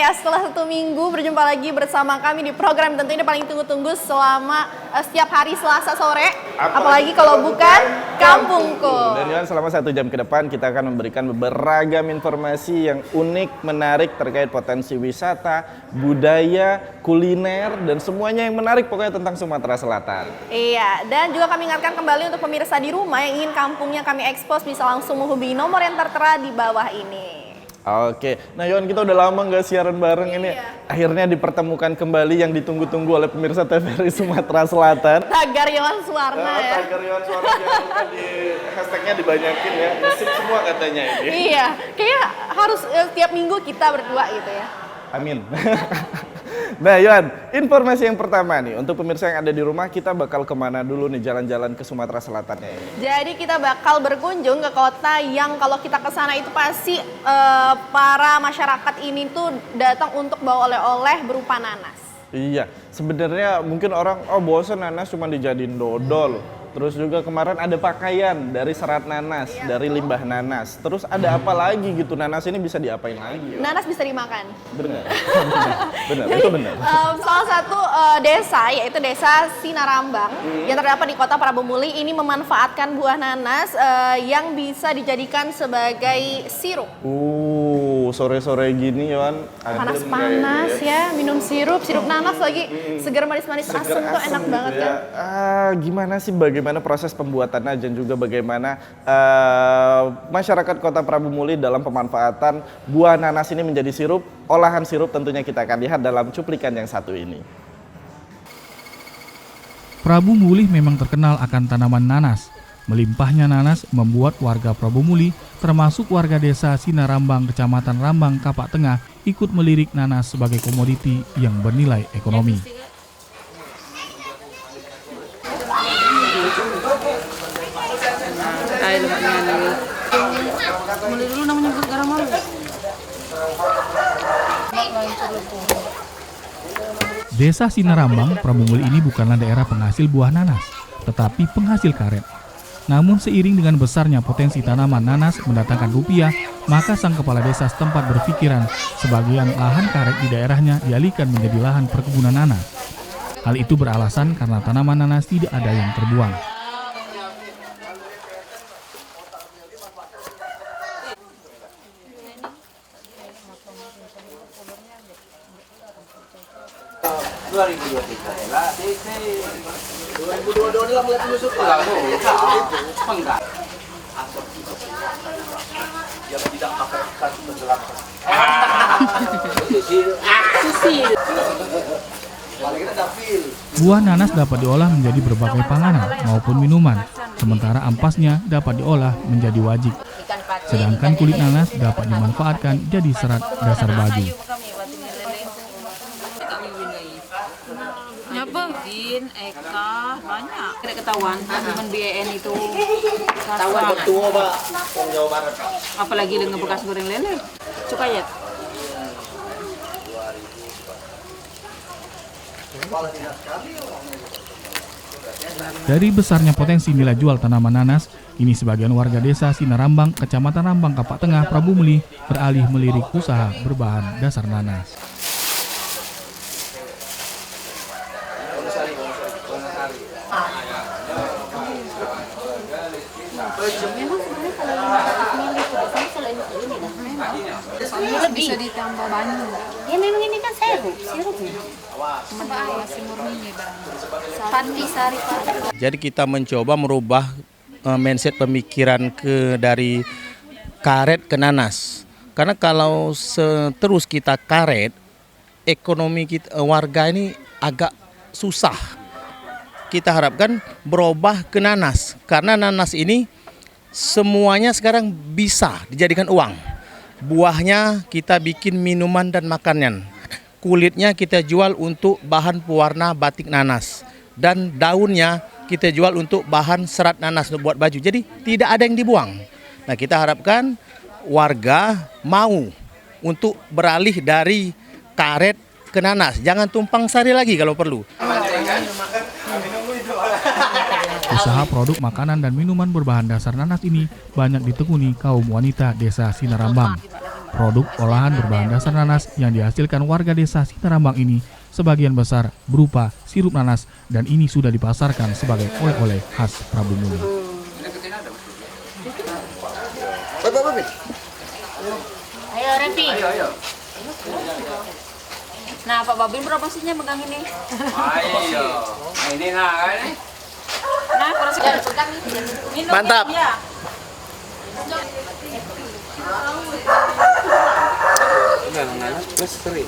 ya, setelah 1 minggu berjumpa lagi bersama kami di program tentunya paling tunggu-tunggu selama setiap hari Selasa sore. Apalagi kalau bukan Kampungku. Dan Yohan, selama 1 jam ke depan kita akan memberikan beragam informasi yang unik, menarik terkait potensi wisata, budaya, kuliner, dan semuanya yang menarik pokoknya tentang Sumatera Selatan. Iya, dan juga kami ingatkan kembali untuk pemirsa di rumah yang ingin kampungnya kami ekspos bisa langsung menghubungi nomor yang tertera di bawah ini. Oke, nah Yohan, kita udah lama nggak siaran bareng ini. Akhirnya dipertemukan kembali yang ditunggu-tunggu oleh pemirsa TVRI Sumatera Selatan. Tagar Yohan Suwarna ya. Tagar Yohan Suwarna, jangan lupa di hashtagnya dibanyakin ya. Sip semua katanya ini. Iya, kayaknya harus tiap minggu kita berdua gitu ya. Amin. Nah Yohan, informasi yang pertama nih, untuk pemirsa yang ada di rumah, kita bakal kemana dulu nih jalan-jalan ke Sumatera Selatannya ini? Jadi kita bakal berkunjung ke kota yang kalau kita ke sana itu pasti para masyarakat ini tuh datang untuk bawa oleh-oleh berupa nanas. Iya, sebenarnya mungkin orang, oh bosan nanas cuma dijadiin dodol. Terus juga kemarin ada pakaian dari serat nanas, dari limbah nanas. Terus ada apa lagi gitu, nanas ini bisa diapain lagi? Nanas bisa dimakan. Benar, benar, itu benar. Salah satu desa, yaitu desa Sinarambang, yang terdapat di kota Prabumuli, ini memanfaatkan buah nanas yang bisa dijadikan sebagai sirup. Sore-sore gini Yohan, panas-panas ya, minum sirup nanas lagi, segar manis-manis, asem tuh enak banget ya. kan. Gimana sih bagaimana proses pembuatannya dan juga bagaimana masyarakat Kota Prabumuli dalam pemanfaatan buah nanas ini menjadi sirup, olahan sirup tentunya kita akan lihat dalam cuplikan yang satu ini. Prabumuli memang terkenal akan tanaman nanas. Melimpahnya nanas membuat warga Prabumuli, termasuk warga desa Sinarambang, Kecamatan Rambang, Kapak Tengah, ikut melirik nanas sebagai komoditi yang bernilai ekonomi. Desa Sinarambang, Prabumuli ini bukanlah daerah penghasil buah nanas, tetapi penghasil karet. Namun seiring dengan besarnya potensi tanaman nanas mendatangkan rupiah, maka sang kepala desa setempat berpikiran sebagian lahan karet di daerahnya dialihkan menjadi lahan perkebunan nanas. Hal itu beralasan karena tanaman nanas tidak ada yang terbuang. Buah nanas dapat diolah menjadi berbagai panganan maupun minuman, sementara ampasnya dapat diolah menjadi wajik. Sedangkan kulit nanas dapat dimanfaatkan jadi serat dasar baju. Eka banyak tidak ketahuan teman BN itu Tahuan betul Pak, Jawa Barat. apalagi dengan bekas goreng lele cukayat. Dari besarnya potensi nilai jual tanaman nanas, ini sebagian warga desa Sinarambang, Kecamatan Rambang, Kapak Tengah, Prabumuli beralih melirik usaha berbahan dasar nanas. Bisa ditambah banyak. Ya memang ini kan sirupnya. Masih murni Panti sari Pak. Jadi kita mencoba merubah mindset pemikiran dari karet ke nanas. Karena kalau terus kita karet, ekonomi kita, warga ini agak susah. Kita harapkan berubah ke nanas. Karena nanas ini semuanya sekarang bisa dijadikan uang. Buahnya kita bikin minuman dan makanan. Kulitnya kita jual untuk bahan pewarna batik nanas. Dan daunnya kita jual untuk bahan serat nanas untuk buat baju. Jadi tidak ada yang dibuang. Nah, kita harapkan warga mau untuk beralih dari karet ke nanas. Jangan tumpang sari lagi kalau perlu. Usaha produk makanan dan minuman berbahan dasar nanas ini banyak ditekuni kaum wanita desa Sinarambang. Produk olahan berbahan dasar nanas yang dihasilkan warga desa Sinarambang ini sebagian besar berupa sirup nanas dan ini sudah dipasarkan sebagai oleh-oleh khas Prabu Muli. Ayo Repi. Ayo. Nah, Pak Babin berapa sihnya megang ini? Ayo. Ini ini. Nah, kalau sekarang pegang minum. Mantap. Ya. Udah nanas plus teri.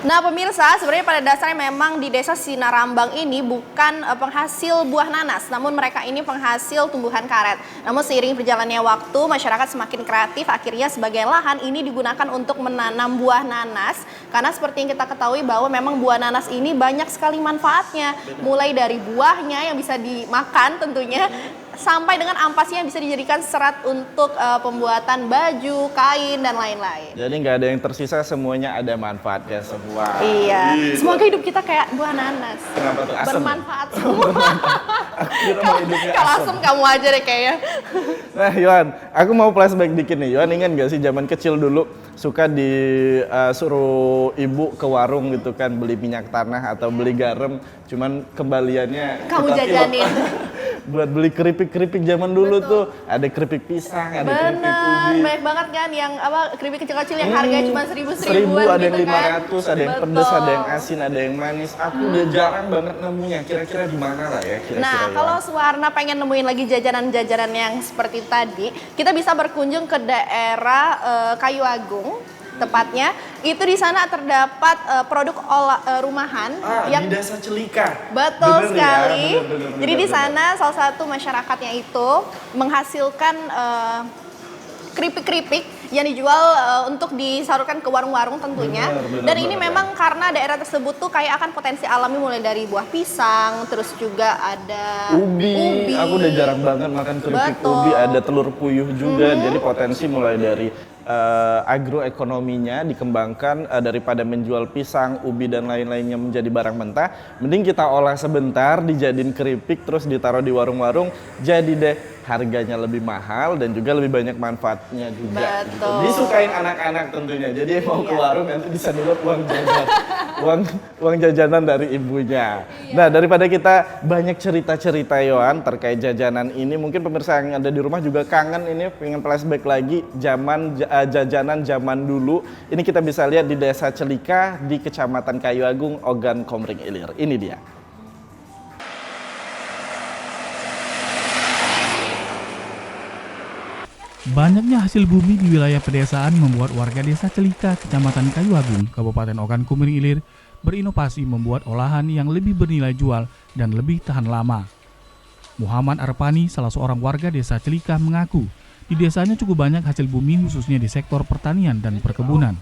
Nah pemirsa, sebenarnya pada dasarnya memang di desa Sinarambang ini bukan penghasil buah nanas, namun mereka ini penghasil tumbuhan karet. Namun seiring berjalannya waktu, masyarakat semakin kreatif, akhirnya sebagai lahan ini digunakan untuk menanam buah nanas. Karena seperti yang kita ketahui bahwa memang buah nanas ini banyak sekali manfaatnya. Mulai dari buahnya yang bisa dimakan tentunya, sampai dengan ampasnya yang bisa dijadikan serat untuk pembuatan baju, kain, dan lain-lain. Jadi nggak ada yang tersisa, semuanya ada manfaatnya semua. Iya, Gitu. semoga hidup kita kayak buah nanas. Kenapa tuh? Asem? Bermanfaat semua. Kira mau hidupnya Kalau asem. asem kamu aja deh kayaknya. Nah Yohan, aku mau flashback dikit nih. Yohan ingat gak sih zaman kecil dulu suka disuruh ibu ke warung gitu kan, beli minyak tanah atau beli garam, cuman kembaliannya Kamu kita jajanin. buat beli keripik-keripik zaman dulu tuh, ada keripik pisang, ada keripik Bener, ubi. banyak banget kan yang keripik kecil-kecil yang harganya cuma 1.000 Seribu, ada yang gitu kan. 500, ada yang pedes, ada yang asin, ada yang manis. Aku udah jarang banget nemunya. Kira-kira di mana lah ya? Kira-kira Nah, Yohan? kalau Suwarna pengen nemuin lagi jajanan-jajanan yang seperti tadi, kita bisa berkunjung ke daerah Kayu Agung, tepatnya. Itu di sana terdapat produk rumahan yang di Desa Celika. betul Bener ya? sekali. Bener, Jadi di bener. sana salah satu masyarakatnya itu menghasilkan keripik-keripik yang dijual untuk disalurkan ke warung-warung tentunya. Bener, Dan ini memang karena daerah tersebut tuh kayak akan potensi alami mulai dari buah pisang, terus juga ada Ubi. Aku udah jarang banget makan keripik Betul. ubi, ada telur puyuh juga. Jadi potensi mulai dari agroekonominya dikembangkan, daripada menjual pisang, ubi dan lain-lainnya menjadi barang mentah, mending kita olah sebentar, dijadiin keripik terus ditaruh di warung-warung, jadi deh harganya lebih mahal dan juga lebih banyak manfaatnya juga. Gitu. Betul. Disukain anak-anak tentunya. Jadi mau ke Iya. warung nanti bisa dulu uang jajan, uang jajanan dari ibunya. Nah daripada kita banyak cerita-cerita Yohan terkait jajanan ini, mungkin pemirsa yang ada di rumah juga kangen ini, pengen flashback lagi jajanan zaman dulu. Ini kita bisa lihat di Desa Celika di Kecamatan Kayu Agung, Ogan Komering Ilir. Ini dia. Banyaknya hasil bumi di wilayah pedesaan membuat warga desa Celika, Kecamatan Kayu Agung, Kabupaten Ogan Komering Ilir, berinovasi membuat olahan yang lebih bernilai jual dan lebih tahan lama. Muhammad Arpani, salah seorang warga desa Celika, mengaku di desanya cukup banyak hasil bumi khususnya di sektor pertanian dan perkebunan.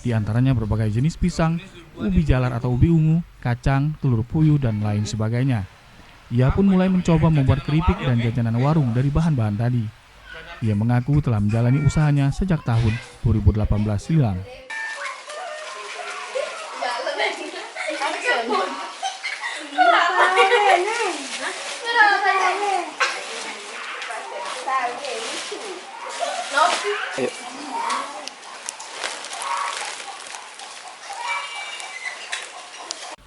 Di antaranya berbagai jenis pisang, ubi jalar atau ubi ungu, kacang, telur puyuh, dan lain sebagainya. Ia pun mulai mencoba membuat keripik dan jajanan warung dari bahan-bahan tadi. Ia mengaku telah menjalani usahanya sejak tahun 2018 silam.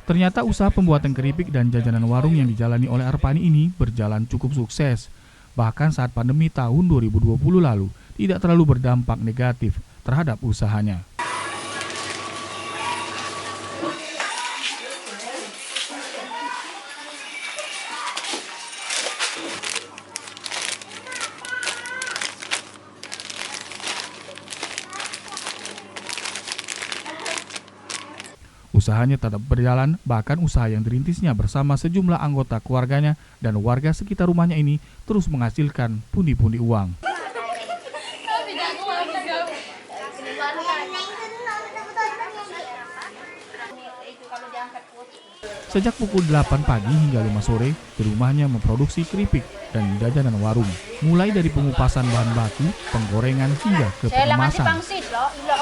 Ternyata usaha pembuatan keripik dan jajanan warung yang dijalani oleh Arpani ini berjalan cukup sukses. Bahkan saat pandemi tahun 2020 lalu tidak terlalu berdampak negatif terhadap usahanya. Usahanya tetap berjalan, bahkan usaha yang dirintisnya bersama sejumlah anggota keluarganya dan warga sekitar rumahnya ini terus menghasilkan pundi-pundi uang. Sejak pukul 8 pagi hingga 5 sore, di rumahnya memproduksi keripik dan jajanan warung. Mulai dari pengupasan bahan baku, penggorengan hingga ke pengemasan.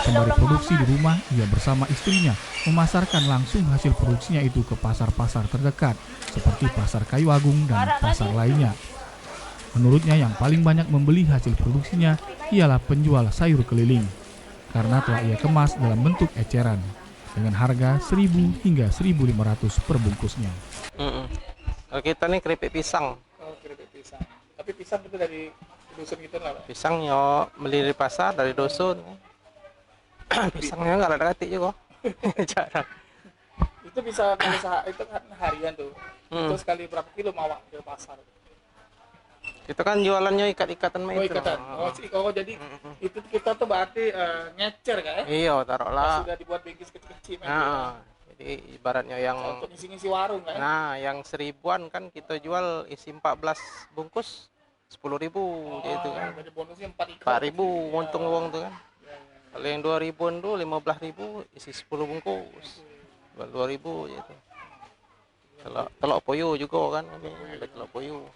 Sembari produksi di rumah, ia bersama istrinya memasarkan langsung hasil produksinya itu ke pasar-pasar terdekat, seperti Pasar Kayu Agung dan pasar lainnya. Menurutnya yang paling banyak membeli hasil produksinya ialah penjual sayur keliling, karena telah ia kemas dalam bentuk eceran, dengan harga 1.000 hingga 1.500 per bungkusnya. Kalau kita nih keripik pisang. Oh, keripik pisang. Tapi pisang itu dari dusun gitu lah, Pak? Pisang yo beli di pasar dari dusun. Pisangnya nggak ada kati juga. Jarang. Itu bisa usaha itu kan harian tuh. Itu sekali berapa kilo mawak ke pasar? Itu kan jualannya ikat-ikatan mah Oh, itu. ikatan. Oh, jadi itu kita tuh berarti ngecer kan ya? Iya, taruhlah. Sudah dibuat bingkis kecil-kecil kan? Nah, jadi ibaratnya yang Untuk ngisi-ngisi warung kan? nah, yang 1.000-an kan kita jual isi 14 bungkus 10.000 gitu kan. Jadi bonusnya 4 4.000 untung uang tuh kan. Kalau yang 2.000-an tuh 15.000 isi 10 bungkus. Jual 2.000 gitu. Telok poyo juga kan, ada telok poyo.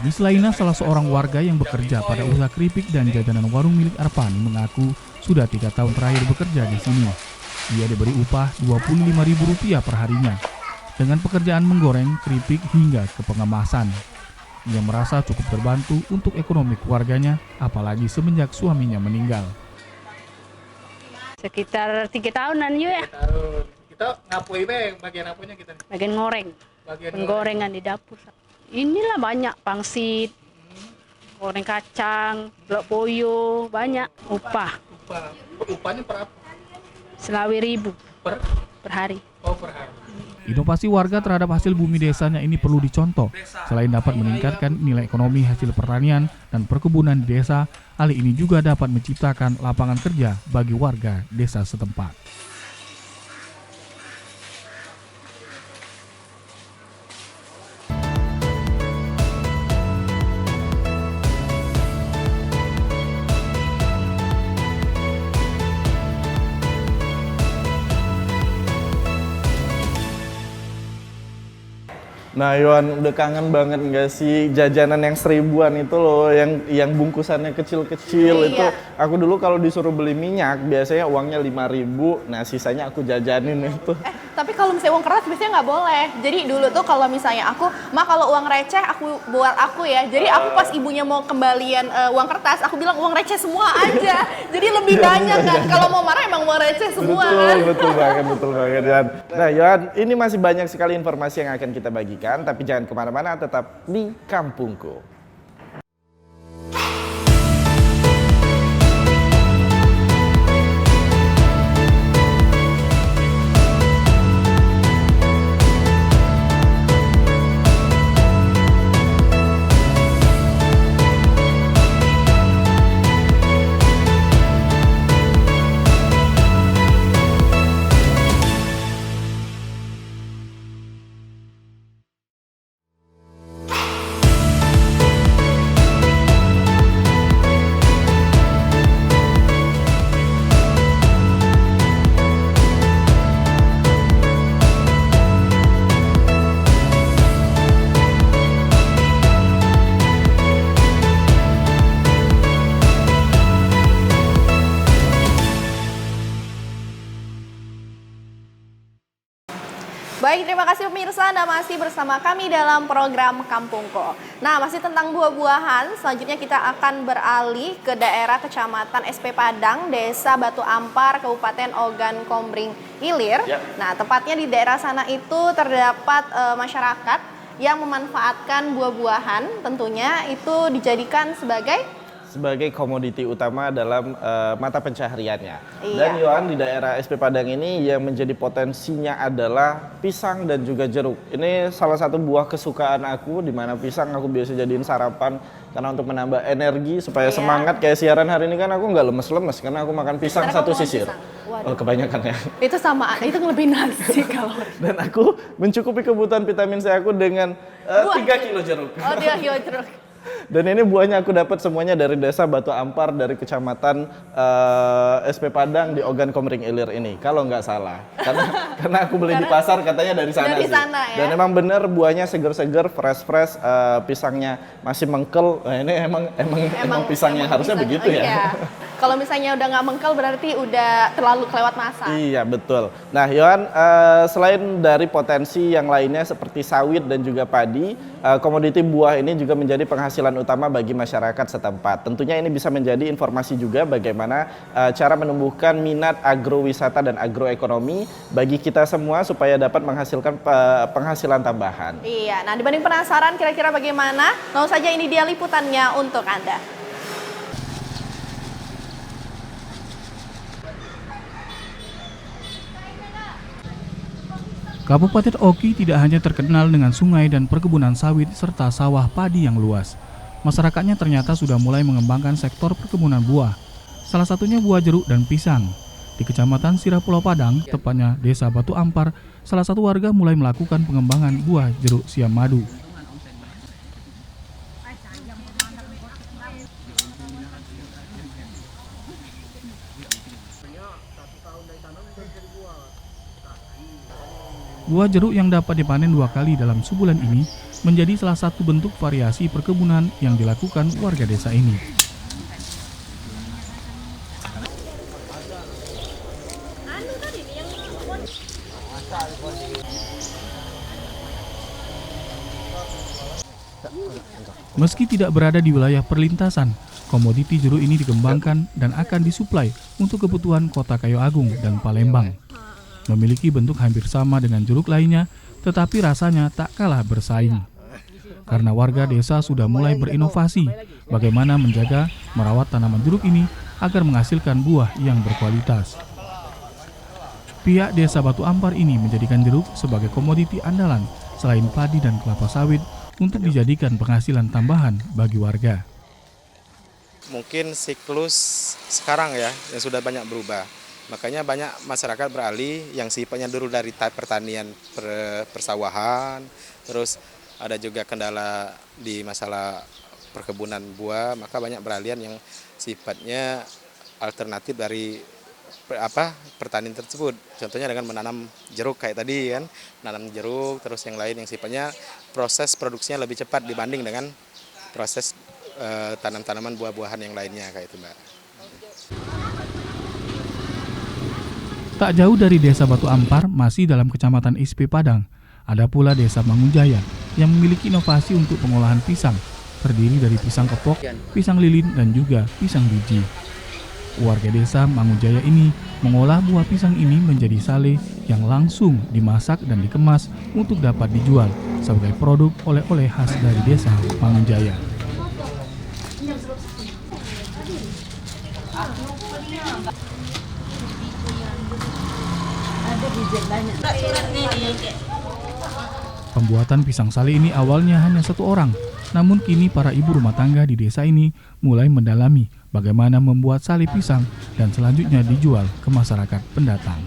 Miss Laina, salah seorang warga yang bekerja pada usaha keripik dan jajanan warung milik Arpani, mengaku sudah 3 tahun terakhir bekerja di sini. Ia diberi upah Rp25.000 per harinya, dengan pekerjaan menggoreng keripik hingga ke pengemasan. Ia merasa cukup terbantu untuk ekonomi keluarganya, apalagi semenjak suaminya meninggal. Sekitar 3 tahunan yuk ya. Tahun. Kita ngapui bagian apanya kita? Bagian ngoreng, Bagian penggorengan di dapur. Inilah banyak pangsit, goreng kacang, telur poyo, banyak upah. Upahnya per apa? Rp10.000 Per hari. Oh, per hari. Inovasi warga terhadap hasil bumi desanya ini perlu dicontoh. Selain dapat meningkatkan nilai ekonomi hasil pertanian dan perkebunan di desa, hal ini juga dapat menciptakan lapangan kerja bagi warga desa setempat. Nah, Yohan, udah kangen banget nggak sih jajanan yang 1.000-an itu loh, yang bungkusannya kecil-kecil itu. Aku dulu kalau disuruh beli minyak, biasanya uangnya 5.000, nah sisanya aku jajanin itu. Tapi kalau misalnya uang kertas biasanya nggak boleh. Jadi dulu tuh kalau misalnya aku, kalau uang receh aku buat aku ya. Jadi aku pas ibunya mau kembalian uang kertas, aku bilang uang receh semua aja. Jadi lebih banyak kan. Kalau mau marah emang uang receh semua kan. Betul banget, Yohan. Nah, Yohan, ini masih banyak sekali informasi yang akan kita bagikan, tapi jangan kemana-mana, tetap di Kampungku. Baik, terima kasih pemirsa, Anda masih bersama kami dalam program Kampungko. Nah, masih tentang buah-buahan, selanjutnya kita akan beralih ke daerah Kecamatan SP Padang, Desa Batu Ampar, Kabupaten Ogan Komering Ilir. Nah, tepatnya di daerah sana itu terdapat masyarakat yang memanfaatkan buah-buahan, tentunya itu dijadikan sebagai komoditi utama dalam mata pencahariannya. Iya. Dan Yohan, di daerah SP Padang ini yang menjadi potensinya adalah pisang dan juga jeruk. Ini salah satu buah kesukaan aku, di mana pisang aku biasa jadiin sarapan karena untuk menambah energi supaya semangat. Kayak siaran hari ini kan aku nggak lemes-lemes karena aku makan pisang Karena satu kamu makan sisir. pisang. Oh, kebanyakan ya. itu sama, itu lebih nasi kalau. Dan aku mencukupi kebutuhan vitamin C aku dengan 3 kilo jeruk. Oh, 3 kilo jeruk. Dan ini buahnya aku dapat semuanya dari Desa Batu Ampar dari Kecamatan SP Padang di Ogan Komering Ilir ini, kalau nggak salah. Karena aku beli di pasar katanya dari sana dari sih. sana, ya? Dan emang bener buahnya seger-seger, fresh, pisangnya masih mengkel. Nah, ini emang pisangnya harusnya pisang, begitu ya. Iya. Kalau misalnya udah nggak mengkel berarti udah terlalu kelewat masa. Iya betul. Nah Yohan, selain dari potensi yang lainnya seperti sawit dan juga padi, komoditi buah ini juga menjadi penghasilan utama bagi masyarakat setempat. Tentunya ini bisa menjadi informasi juga bagaimana cara menumbuhkan minat agrowisata dan agroekonomi bagi kita semua supaya dapat menghasilkan penghasilan tambahan. Iya, nah dibanding penasaran kira-kira bagaimana, langsung saja ini dia liputannya untuk Anda. Kabupaten Oki tidak hanya terkenal dengan sungai dan perkebunan sawit serta sawah padi yang luas. Masyarakatnya ternyata sudah mulai mengembangkan sektor perkebunan buah. Salah satunya buah jeruk dan pisang. Di Kecamatan Sirah Pulau Padang, tepatnya Desa Batu Ampar, salah satu warga mulai melakukan pengembangan buah jeruk siam madu. Buah jeruk yang dapat dipanen 2 kali dalam sebulan ini menjadi salah satu bentuk variasi perkebunan yang dilakukan warga desa ini. Meski tidak berada di wilayah perlintasan, komoditi jeruk ini dikembangkan dan akan disuplai untuk kebutuhan Kota Kayu Agung dan Palembang. Memiliki bentuk hampir sama dengan jeruk lainnya, tetapi rasanya tak kalah bersaing. Karena warga desa sudah mulai berinovasi bagaimana menjaga merawat tanaman jeruk ini agar menghasilkan buah yang berkualitas. Pihak Desa Batu Ampar ini menjadikan jeruk sebagai komoditi andalan selain padi dan kelapa sawit untuk dijadikan penghasilan tambahan bagi warga. Mungkin siklus sekarang ya yang sudah banyak berubah. Makanya banyak masyarakat beralih yang sifatnya dulu dari pertanian persawahan, terus ada juga kendala di masalah perkebunan buah, maka banyak beralihan yang sifatnya alternatif dari pertanian tersebut. Contohnya dengan menanam jeruk kayak tadi kan, menanam jeruk, terus yang lain yang sifatnya proses produksinya lebih cepat dibanding dengan proses tanam-tanaman buah-buahan yang lainnya kayak itu, Mbak. Tak jauh dari Desa Batu Ampar, masih dalam Kecamatan SP Padang, ada pula Desa Mangunjaya yang memiliki inovasi untuk pengolahan pisang, terdiri dari pisang kepok, pisang lilin, dan juga pisang biji. Warga desa Mangunjaya ini mengolah buah pisang ini menjadi sale yang langsung dimasak dan dikemas untuk dapat dijual sebagai produk oleh-oleh khas dari Desa Mangunjaya. Pembuatan pisang sale ini awalnya hanya 1 orang, namun kini para ibu rumah tangga di desa ini mulai mendalami bagaimana membuat sale pisang dan selanjutnya dijual ke masyarakat pendatang.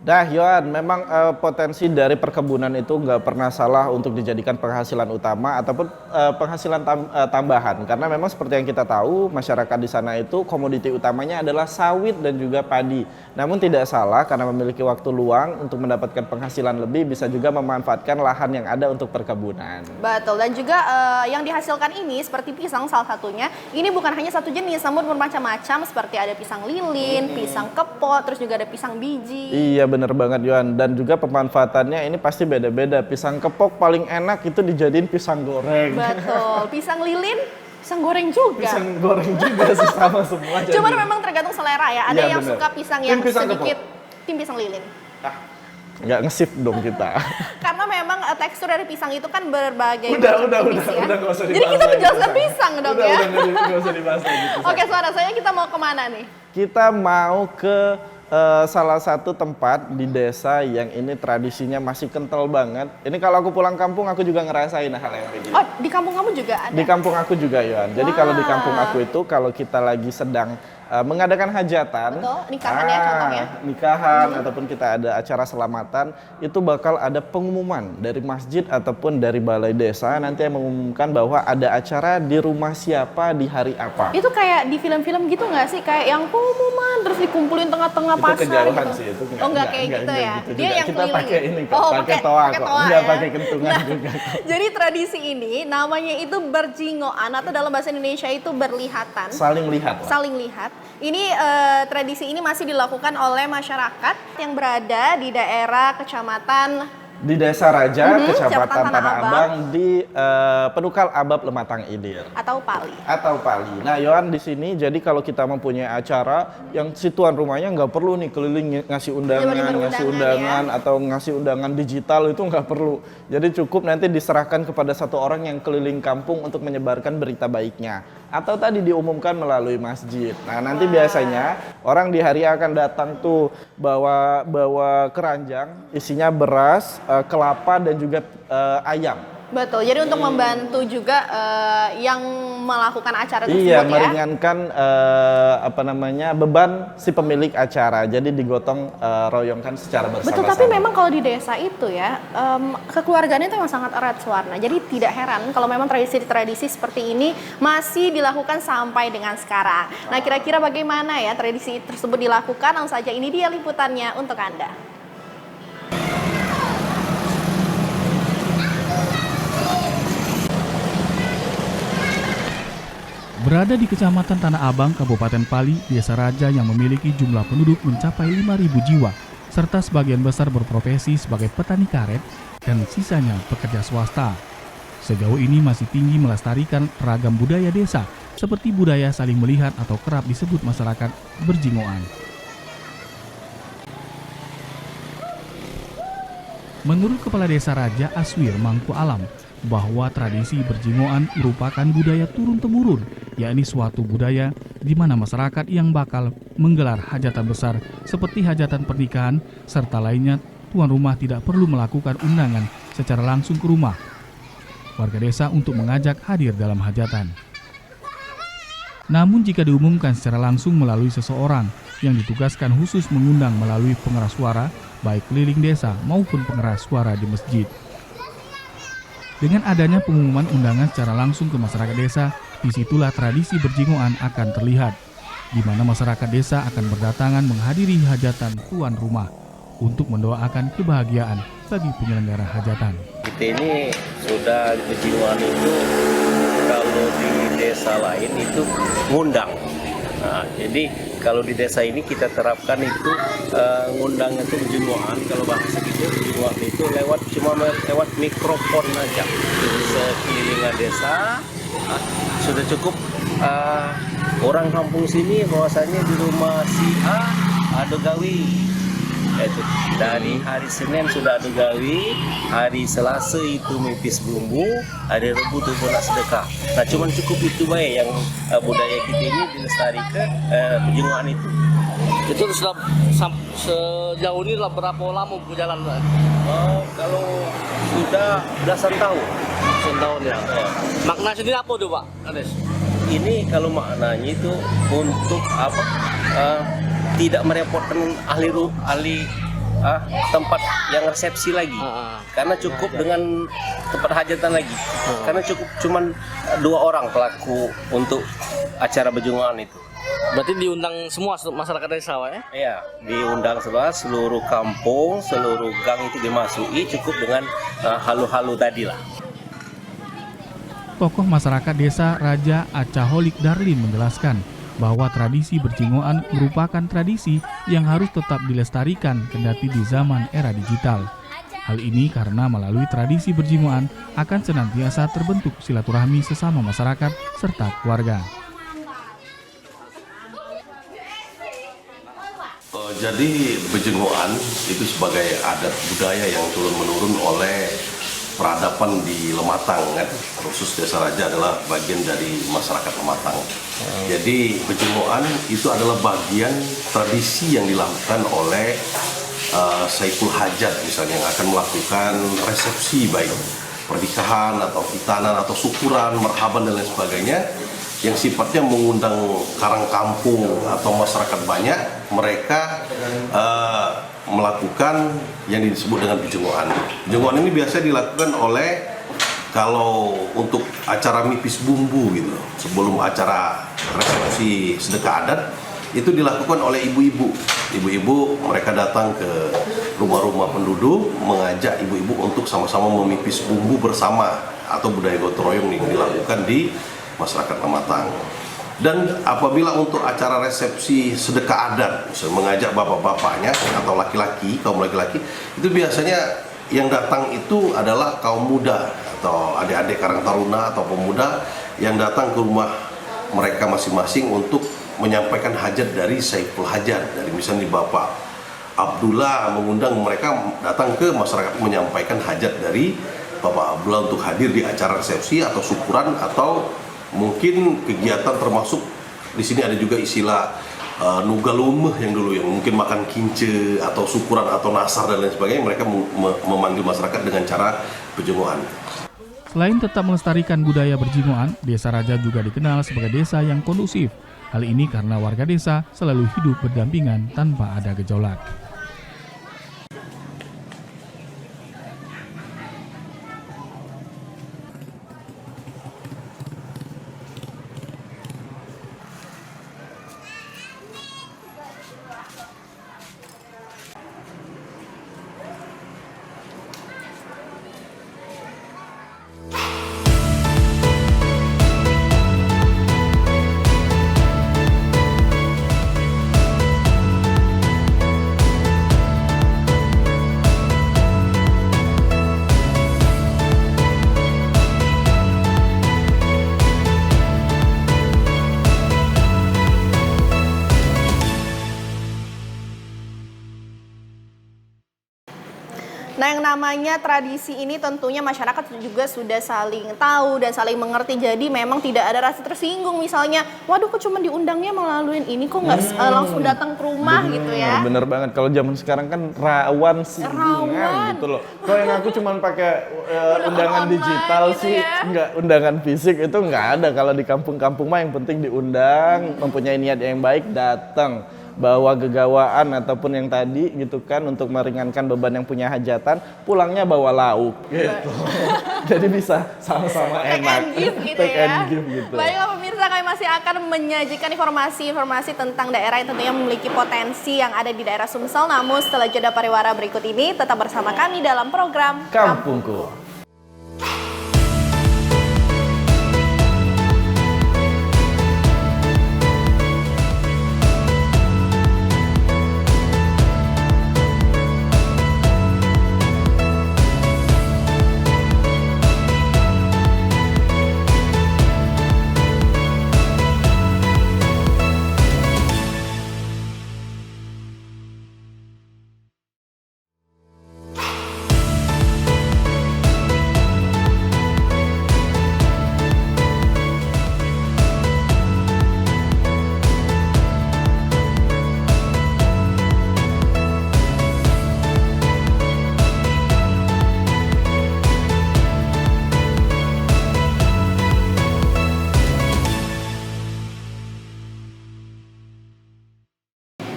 Nah, Yohan, memang potensi dari perkebunan itu nggak pernah salah untuk dijadikan penghasilan utama ataupun penghasilan tambahan. Karena memang seperti yang kita tahu, masyarakat di sana itu komoditi utamanya adalah sawit dan juga padi. Namun tidak salah karena memiliki waktu luang untuk mendapatkan penghasilan lebih, bisa juga memanfaatkan lahan yang ada untuk perkebunan. Betul, dan juga yang dihasilkan ini seperti pisang salah satunya, ini bukan hanya satu jenis, namun bermacam-macam seperti ada pisang lilin, pisang kepok, terus juga ada pisang biji. Iya, bener banget Yohan, dan juga pemanfaatannya ini pasti beda-beda. Pisang kepok paling enak itu dijadiin pisang goreng. Betul, pisang lilin, pisang goreng juga. Pisang goreng juga sih, sama semua. Cuman memang tergantung selera ya, ada Iya, yang bener. suka pisang Tim yang pisang sedikit, kepok. tim pisang lilin. nggak nge-shift dong kita. Karena memang tekstur dari pisang itu kan berbagai udah jenis ya. nggak usah Jadi dibahas kita lagi, menjelaskan Suara. pisang dong Udah, ya. nggak usah dibahas lagi. Oke, Suara, saya kita mau kemana nih? Kita mau ke salah satu tempat di desa yang ini tradisinya masih kental banget. Ini kalau aku pulang kampung aku juga ngerasain hal yang begini. Oh, di kampung kamu juga ada? Di kampung aku juga, Yohan. Jadi kalau di kampung aku itu kalau kita lagi sedang mengadakan hajatan, Betul, nikahan ya contohnya. nikahan ataupun kita ada acara selamatan, itu bakal ada pengumuman dari masjid ataupun dari balai desa nanti yang mengumumkan bahwa ada acara di rumah siapa di hari apa. Itu kayak di film-film gitu nggak sih? Kayak yang pengumuman terus dikumpulin tengah-tengah pasar kejauhan gitu. sih itu. Oh, nggak kayak gitu ya. Gitu Dia juga. yang Kita keliling. pakai ini kok, Oh, pakai toa kok. Nggak ya. pakai kentungan juga. Jadi tradisi ini namanya itu berjingoan atau dalam bahasa Indonesia itu berlihatan. Saling lihat. Saling lihat. Ini tradisi ini masih dilakukan oleh masyarakat yang berada di daerah kecamatan Di Desa Raja, Kecamatan Kecamatan Tanah Tanah Abang. Abang di Penukal Abab Lematang Ilir. atau Pali. Atau Pali. Nah, Yohan di sini jadi kalau kita mempunyai acara yang si tuan rumahnya nggak perlu nih keliling ngasih undangan, ngasih undangan atau ngasih undangan digital itu nggak perlu. Jadi cukup nanti diserahkan kepada satu orang yang keliling kampung untuk menyebarkan berita baiknya. Atau tadi diumumkan melalui masjid. Nah, nanti biasanya orang di hari akan datang tuh bawa keranjang isinya beras, kelapa dan juga ayam. Betul. Jadi untuk membantu juga yang melakukan acara tersebut Iya, ya. meringankan beban si pemilik acara. Jadi digotong royongkan secara bersama-sama. Betul, tapi memang kalau di desa itu ya, kekeluargaan itu memang sangat erat, Suwarna. Jadi tidak heran kalau memang tradisi-tradisi seperti ini masih dilakukan sampai dengan sekarang. Nah, kira-kira bagaimana ya tradisi tersebut dilakukan? Langsung saja ini dia liputannya untuk Anda. Berada di Kecamatan Tanah Abang, Kabupaten Pali, Desa Raja yang memiliki jumlah penduduk mencapai 5.000 jiwa, serta sebagian besar berprofesi sebagai petani karet dan sisanya pekerja swasta. Sejauh ini masih tinggi melestarikan ragam budaya desa, seperti budaya saling melihat atau kerap disebut masyarakat berjingoan. Menurut Kepala Desa Raja Aswir Mangku Alam, bahwa tradisi berjingoan merupakan budaya turun-temurun, yakni suatu budaya di mana masyarakat yang bakal menggelar hajatan besar seperti hajatan pernikahan serta lainnya, tuan rumah tidak perlu melakukan undangan secara langsung ke rumah warga desa untuk mengajak hadir dalam hajatan. Namun jika diumumkan secara langsung melalui seseorang yang ditugaskan khusus mengundang melalui pengeras suara, baik keliling desa maupun pengeras suara di masjid. Dengan adanya pengumuman undangan secara langsung ke masyarakat desa, disitulah tradisi berjingoan akan terlihat, di mana masyarakat desa akan berdatangan menghadiri hajatan tuan rumah untuk mendoakan kebahagiaan bagi penyelenggara hajatan. Kita ini sudah berjingoan itu kalau di desa lain itu ngundang. Nah, jadi kalau di desa ini kita terapkan itu ngundangnya itu berjingoan, kalau bahasa kita berjingoan itu lewat mikrofon aja sekeliling desa. Sudah cukup orang kampung sini bahwasanya di rumah si A ada gawi. Itu dari hari Senin sudah ada gawi, hari Selasa itu mipis bumbu, hari Rabu itu bola sedekah. Nah, cuman cukup itu baik yang budaya kita ini dilestarikan berjingoan itu. Itu sudah sejauh ini berapa lama berjalan? Oh, kalau sudah belasan tahun. Belasan tahun ya. Makna sendiri apa tuh, Pak Ades? Ini kalau maknanya itu untuk apa? Tidak merepotkan ahli tempat yang resepsi lagi, karena cukup dengan tempat hajatan lagi, karena cukup cuman 2 orang pelaku untuk acara berjingoan itu. Berarti diundang semua masyarakat desa, ya? Iya, diundang seluruh kampung, seluruh gang itu dimasuki, cukup dengan halu-halu tadi lah. Tokoh masyarakat desa Raja Acaholik Darlin menjelaskan bahwa tradisi berjingoan merupakan tradisi yang harus tetap dilestarikan kendati di zaman era digital. Hal ini karena melalui tradisi berjingoan akan senantiasa terbentuk silaturahmi sesama masyarakat serta keluarga. Jadi bejengoan itu sebagai adat budaya yang turun-menurun oleh peradaban di Lematang kan, khusus Desa Raja adalah bagian dari masyarakat Lematang. Jadi bejengoan itu adalah bagian tradisi yang dilakukan oleh Saiful Hajat misalnya, yang akan melakukan resepsi baik pernikahan atau khitanan atau syukuran, marhaban dan lain sebagainya, yang sifatnya mengundang karang kampung atau masyarakat banyak. Mereka melakukan yang disebut dengan bejengoan. Bejengoan ini biasanya dilakukan oleh, kalau untuk acara mipis bumbu gitu, sebelum acara resepsi sedekah adat, itu dilakukan oleh ibu-ibu. Ibu-ibu mereka datang ke rumah-rumah penduduk, mengajak ibu-ibu untuk sama-sama memipis bumbu bersama, atau budaya gotong royong yang dilakukan di masyarakat Lematang. Dan apabila untuk acara resepsi sedekah adat, misalnya mengajak bapak-bapaknya atau laki-laki, kaum laki-laki, itu biasanya yang datang itu adalah kaum muda atau adik-adik Karang Taruna atau pemuda yang datang ke rumah mereka masing-masing untuk menyampaikan hajat dari Saiful Hajat. Dari misalnya Bapak Abdullah mengundang mereka datang ke masyarakat menyampaikan hajat dari Bapak Abdullah untuk hadir di acara resepsi atau syukuran, atau mungkin kegiatan termasuk di sini ada juga istilah nugalumeh yang dulu, yang mungkin makan kince atau syukuran atau nasar dan lain sebagainya. Mereka memanggil masyarakat dengan cara bejengoan. Selain tetap melestarikan budaya berjingoan, Desa Raja juga dikenal sebagai desa yang kondusif. Hal ini karena warga desa selalu hidup berdampingan tanpa ada gejolak. Nah, yang namanya tradisi ini tentunya masyarakat juga sudah saling tahu dan saling mengerti. Jadi memang tidak ada rasa tersinggung misalnya, waduh kok cuma diundangnya melalui ini, kok nggak langsung datang ke rumah gitu ya. Bener banget, kalau zaman sekarang kan rawan singgungan gitu loh. Kok yang aku cuma pakai undangan digital gitu sih, ya? Nggak, undangan fisik itu nggak ada. Kalau di kampung-kampung mah yang penting diundang, mempunyai niat yang baik, datang. Bawa gegawaan ataupun yang tadi gitu kan, untuk meringankan beban yang punya hajatan, pulangnya bawa lauk gitu. Jadi bisa sama-sama enak. Take and give gitu. Baiklah pemirsa, kami masih akan menyajikan informasi-informasi tentang daerah yang tentunya memiliki potensi yang ada di daerah Sumsel. Namun setelah jeda pariwara berikut ini, tetap bersama kami dalam program Kampungku.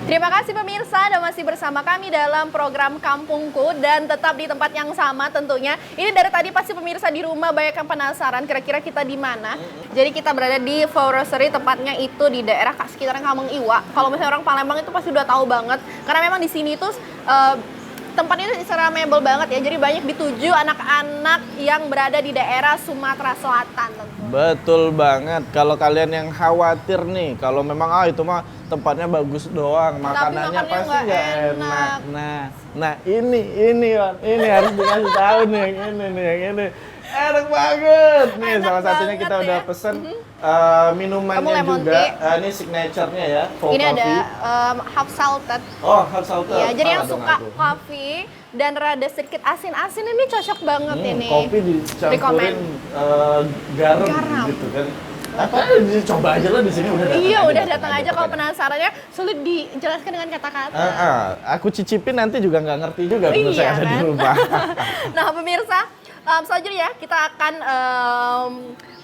Terima kasih pemirsa, dan masih bersama kami dalam program Kampungku dan tetap di tempat yang sama tentunya. Ini dari tadi pasti pemirsa di rumah banyak yang penasaran kira-kira kita di mana. Jadi kita berada di Forestry, tepatnya itu di daerah sekitaran Kampung Iwa. Kalau misalnya orang Palembang itu pasti udah tahu banget, karena memang di sini tuh tempatnya itu Instagramable banget ya. Jadi banyak dituju anak-anak yang berada di daerah Sumatera Selatan tentu. Betul banget. Kalau kalian yang khawatir nih, kalau memang itu mah tempatnya bagus doang, makanannya pasti nggak enak. Nah ini harus dikasih tahu nih, yang ini. Enak banget. Nih Enak salah satunya banget kita ya. udah pesen minumannya Kamu lemon juga. tea. Ini signature-nya ya. Cold Ini ada coffee. half salted. Oh, hot salted. Ya, jadi yang Salah dong suka aku. kopi dan rada sedikit asin-asin ini cocok banget ini. Kopi dicampurin Rekomen. garam Garam. gitu kan. Apa dicoba aja lah di sini udah datang. Iya, udah datang datang aja kalau penasarannya sulit dijelaskan dengan kata-kata. Aku cicipin nanti juga nggak ngerti juga Iya, saya ada di kan? rumah. Nah, pemirsa, selanjutnya kita akan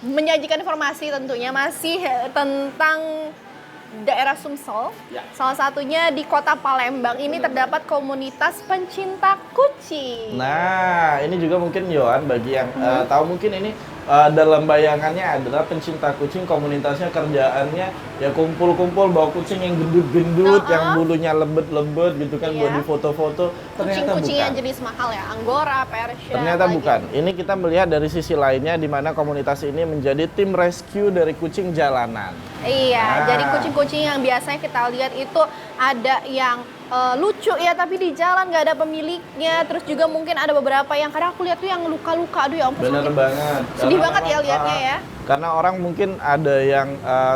menyajikan informasi tentunya masih tentang daerah Sumsel. Ya. Salah satunya di kota Palembang ini terdapat komunitas pencinta kucing. Nah, ini juga mungkin Yohan bagi yang tahu mungkin ini dalam bayangannya adalah pencinta kucing, komunitasnya kerjaannya ya kumpul-kumpul bawa kucing yang gendut-gendut, yang bulunya lebet-lebet gitu kan buat Iya. difoto-foto. Ternyata Kucing-kucing bukan. yang jenis mahal ya, Anggora, Persian. Ternyata lagi. bukan. Ini kita melihat dari sisi lainnya di mana komunitas ini menjadi tim rescue dari kucing jalanan. Iya, Nah. jadi kucing-kucing yang biasanya kita lihat itu ada yang lucu ya, tapi di jalan nggak ada pemiliknya. Terus juga mungkin ada beberapa yang kadang aku lihat tuh yang luka-luka. Aduh ya ampun, Bener sakit. banget. Sedih Karena banget ya memang, lihatnya ya. Karena orang mungkin ada yang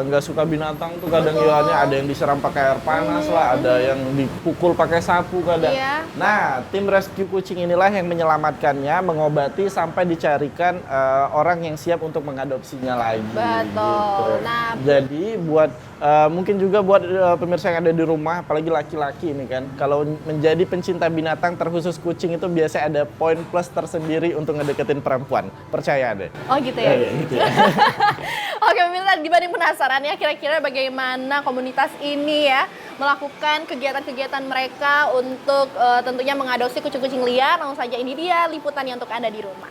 nggak suka binatang tuh kadang Yohannya ada yang diseram pakai air panas lah, ada yang dipukul pakai sapu kadang. Iya. Nah, tim rescue kucing inilah yang menyelamatkannya, mengobati sampai dicarikan orang yang siap untuk mengadopsinya lagi. Betul. Gitu. Nah, Jadi buat mungkin juga buat pemirsa yang ada di rumah, apalagi laki-laki ini kan, kalau menjadi pencinta binatang terkhusus kucing itu biasanya ada poin plus tersendiri untuk ngedeketin perempuan. Percaya deh. oh gitu ya. Iya, gitu ya. Oke pemirsa, dibanding penasaran ya kira-kira bagaimana komunitas ini ya melakukan kegiatan-kegiatan mereka untuk tentunya mengadopsi kucing-kucing liar. Langsung saja ini dia liputannya untuk Anda di rumah.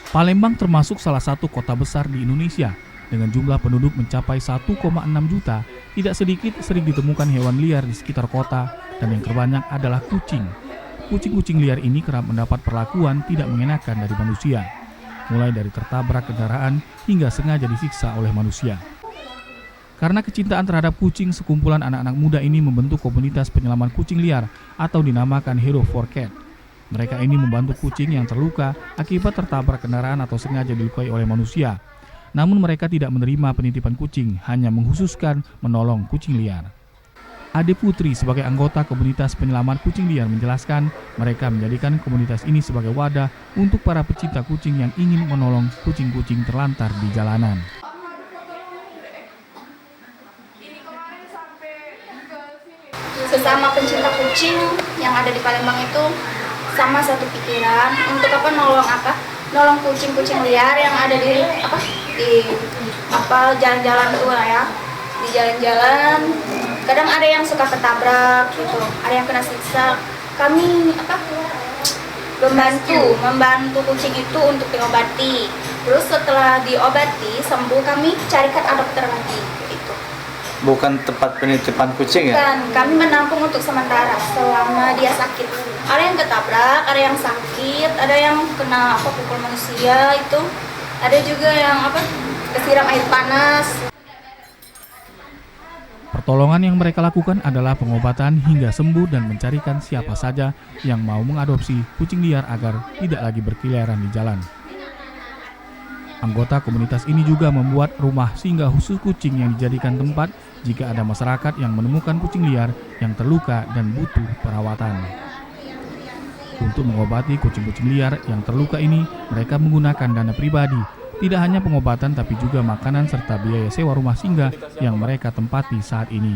Palembang termasuk salah satu kota besar di Indonesia dengan jumlah penduduk mencapai 1,6 juta. Tidak sedikit sering ditemukan hewan liar di sekitar kota dan yang terbanyak adalah kucing. Kucing-kucing liar ini kerap mendapat perlakuan tidak mengenakan dari manusia, mulai dari tertabrak kendaraan hingga sengaja disiksa oleh manusia. Karena kecintaan terhadap kucing, sekumpulan anak-anak muda ini membentuk komunitas penyelaman kucing liar atau dinamakan Hero for Cat. Mereka ini membantu kucing yang terluka akibat tertabrak kendaraan atau sengaja dilukai oleh manusia. Namun mereka tidak menerima penitipan kucing, hanya menghususkan menolong kucing liar. Ade Putri sebagai anggota komunitas penyelaman kucing liar menjelaskan mereka menjadikan komunitas ini sebagai wadah untuk para pecinta kucing yang ingin menolong kucing-kucing terlantar di jalanan. Sesama pencinta kucing yang ada di Palembang itu sama satu pikiran untuk nolong kucing-kucing liar yang ada di jalan-jalan tuh lah ya, di jalan-jalan kadang ada yang suka ketabrak gitu, ada yang kena siksa. Kami membantu kucing itu untuk diobati, terus setelah diobati sembuh kami carikan adopter lagi gitu. Bukan tempat penitipan kucing ya? Bukan, kami menampung untuk sementara selama dia sakit. Ada yang ketabrak, ada yang sakit, ada yang kena pukul manusia itu, ada juga yang kesiram air panas. Pertolongan yang mereka lakukan adalah pengobatan hingga sembuh dan mencarikan siapa saja yang mau mengadopsi kucing liar agar tidak lagi berkeliaran di jalan. Anggota komunitas ini juga membuat rumah singgah khusus kucing yang dijadikan tempat jika ada masyarakat yang menemukan kucing liar yang terluka dan butuh perawatan. Untuk mengobati kucing-kucing liar yang terluka ini, mereka menggunakan dana pribadi. Tidak hanya pengobatan tapi juga makanan serta biaya sewa rumah singgah yang mereka tempati saat ini.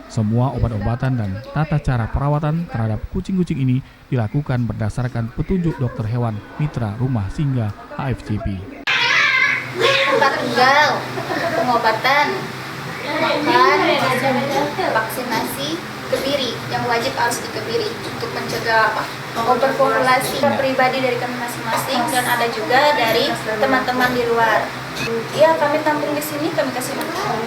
Semua obat-obatan dan tata cara perawatan terhadap kucing-kucing ini dilakukan berdasarkan petunjuk dokter hewan mitra rumah singgah HFCP. Tempat tinggal, pengobatan, makan, vaksinasi, kebiri yang wajib harus dikebiri untuk mencegah overpopulasi pribadi dari kami masing-masing dan ada juga dari teman-teman di luar. Iya, kami tampung di sini, kami kasih makan.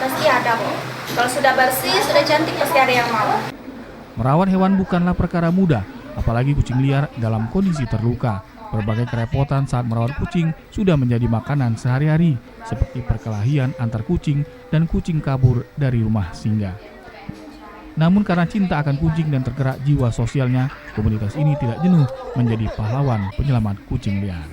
Pasti ada kok. Kalau sudah bersih, sudah cantik pasti ada yang mau. Merawat hewan bukanlah perkara mudah, apalagi kucing liar dalam kondisi terluka. Berbagai kerepotan saat merawat kucing sudah menjadi makanan sehari-hari, seperti perkelahian antar kucing dan kucing kabur dari rumah singgah. Namun karena cinta akan kucing dan tergerak jiwa sosialnya, komunitas ini tidak jenuh menjadi pahlawan penyelamat kucing liar.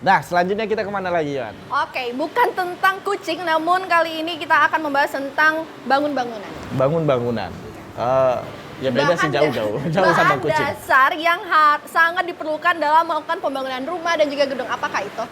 Nah, selanjutnya kita kemana lagi, Yohan? Oke, bukan tentang kucing, namun kali ini kita akan membahas tentang bangun-bangunan. Bangun-bangunan. Ya beda sih, jauh sama kucing. Bahan dasar yang sangat diperlukan dalam melakukan pembangunan rumah dan juga gedung. Apakah itu?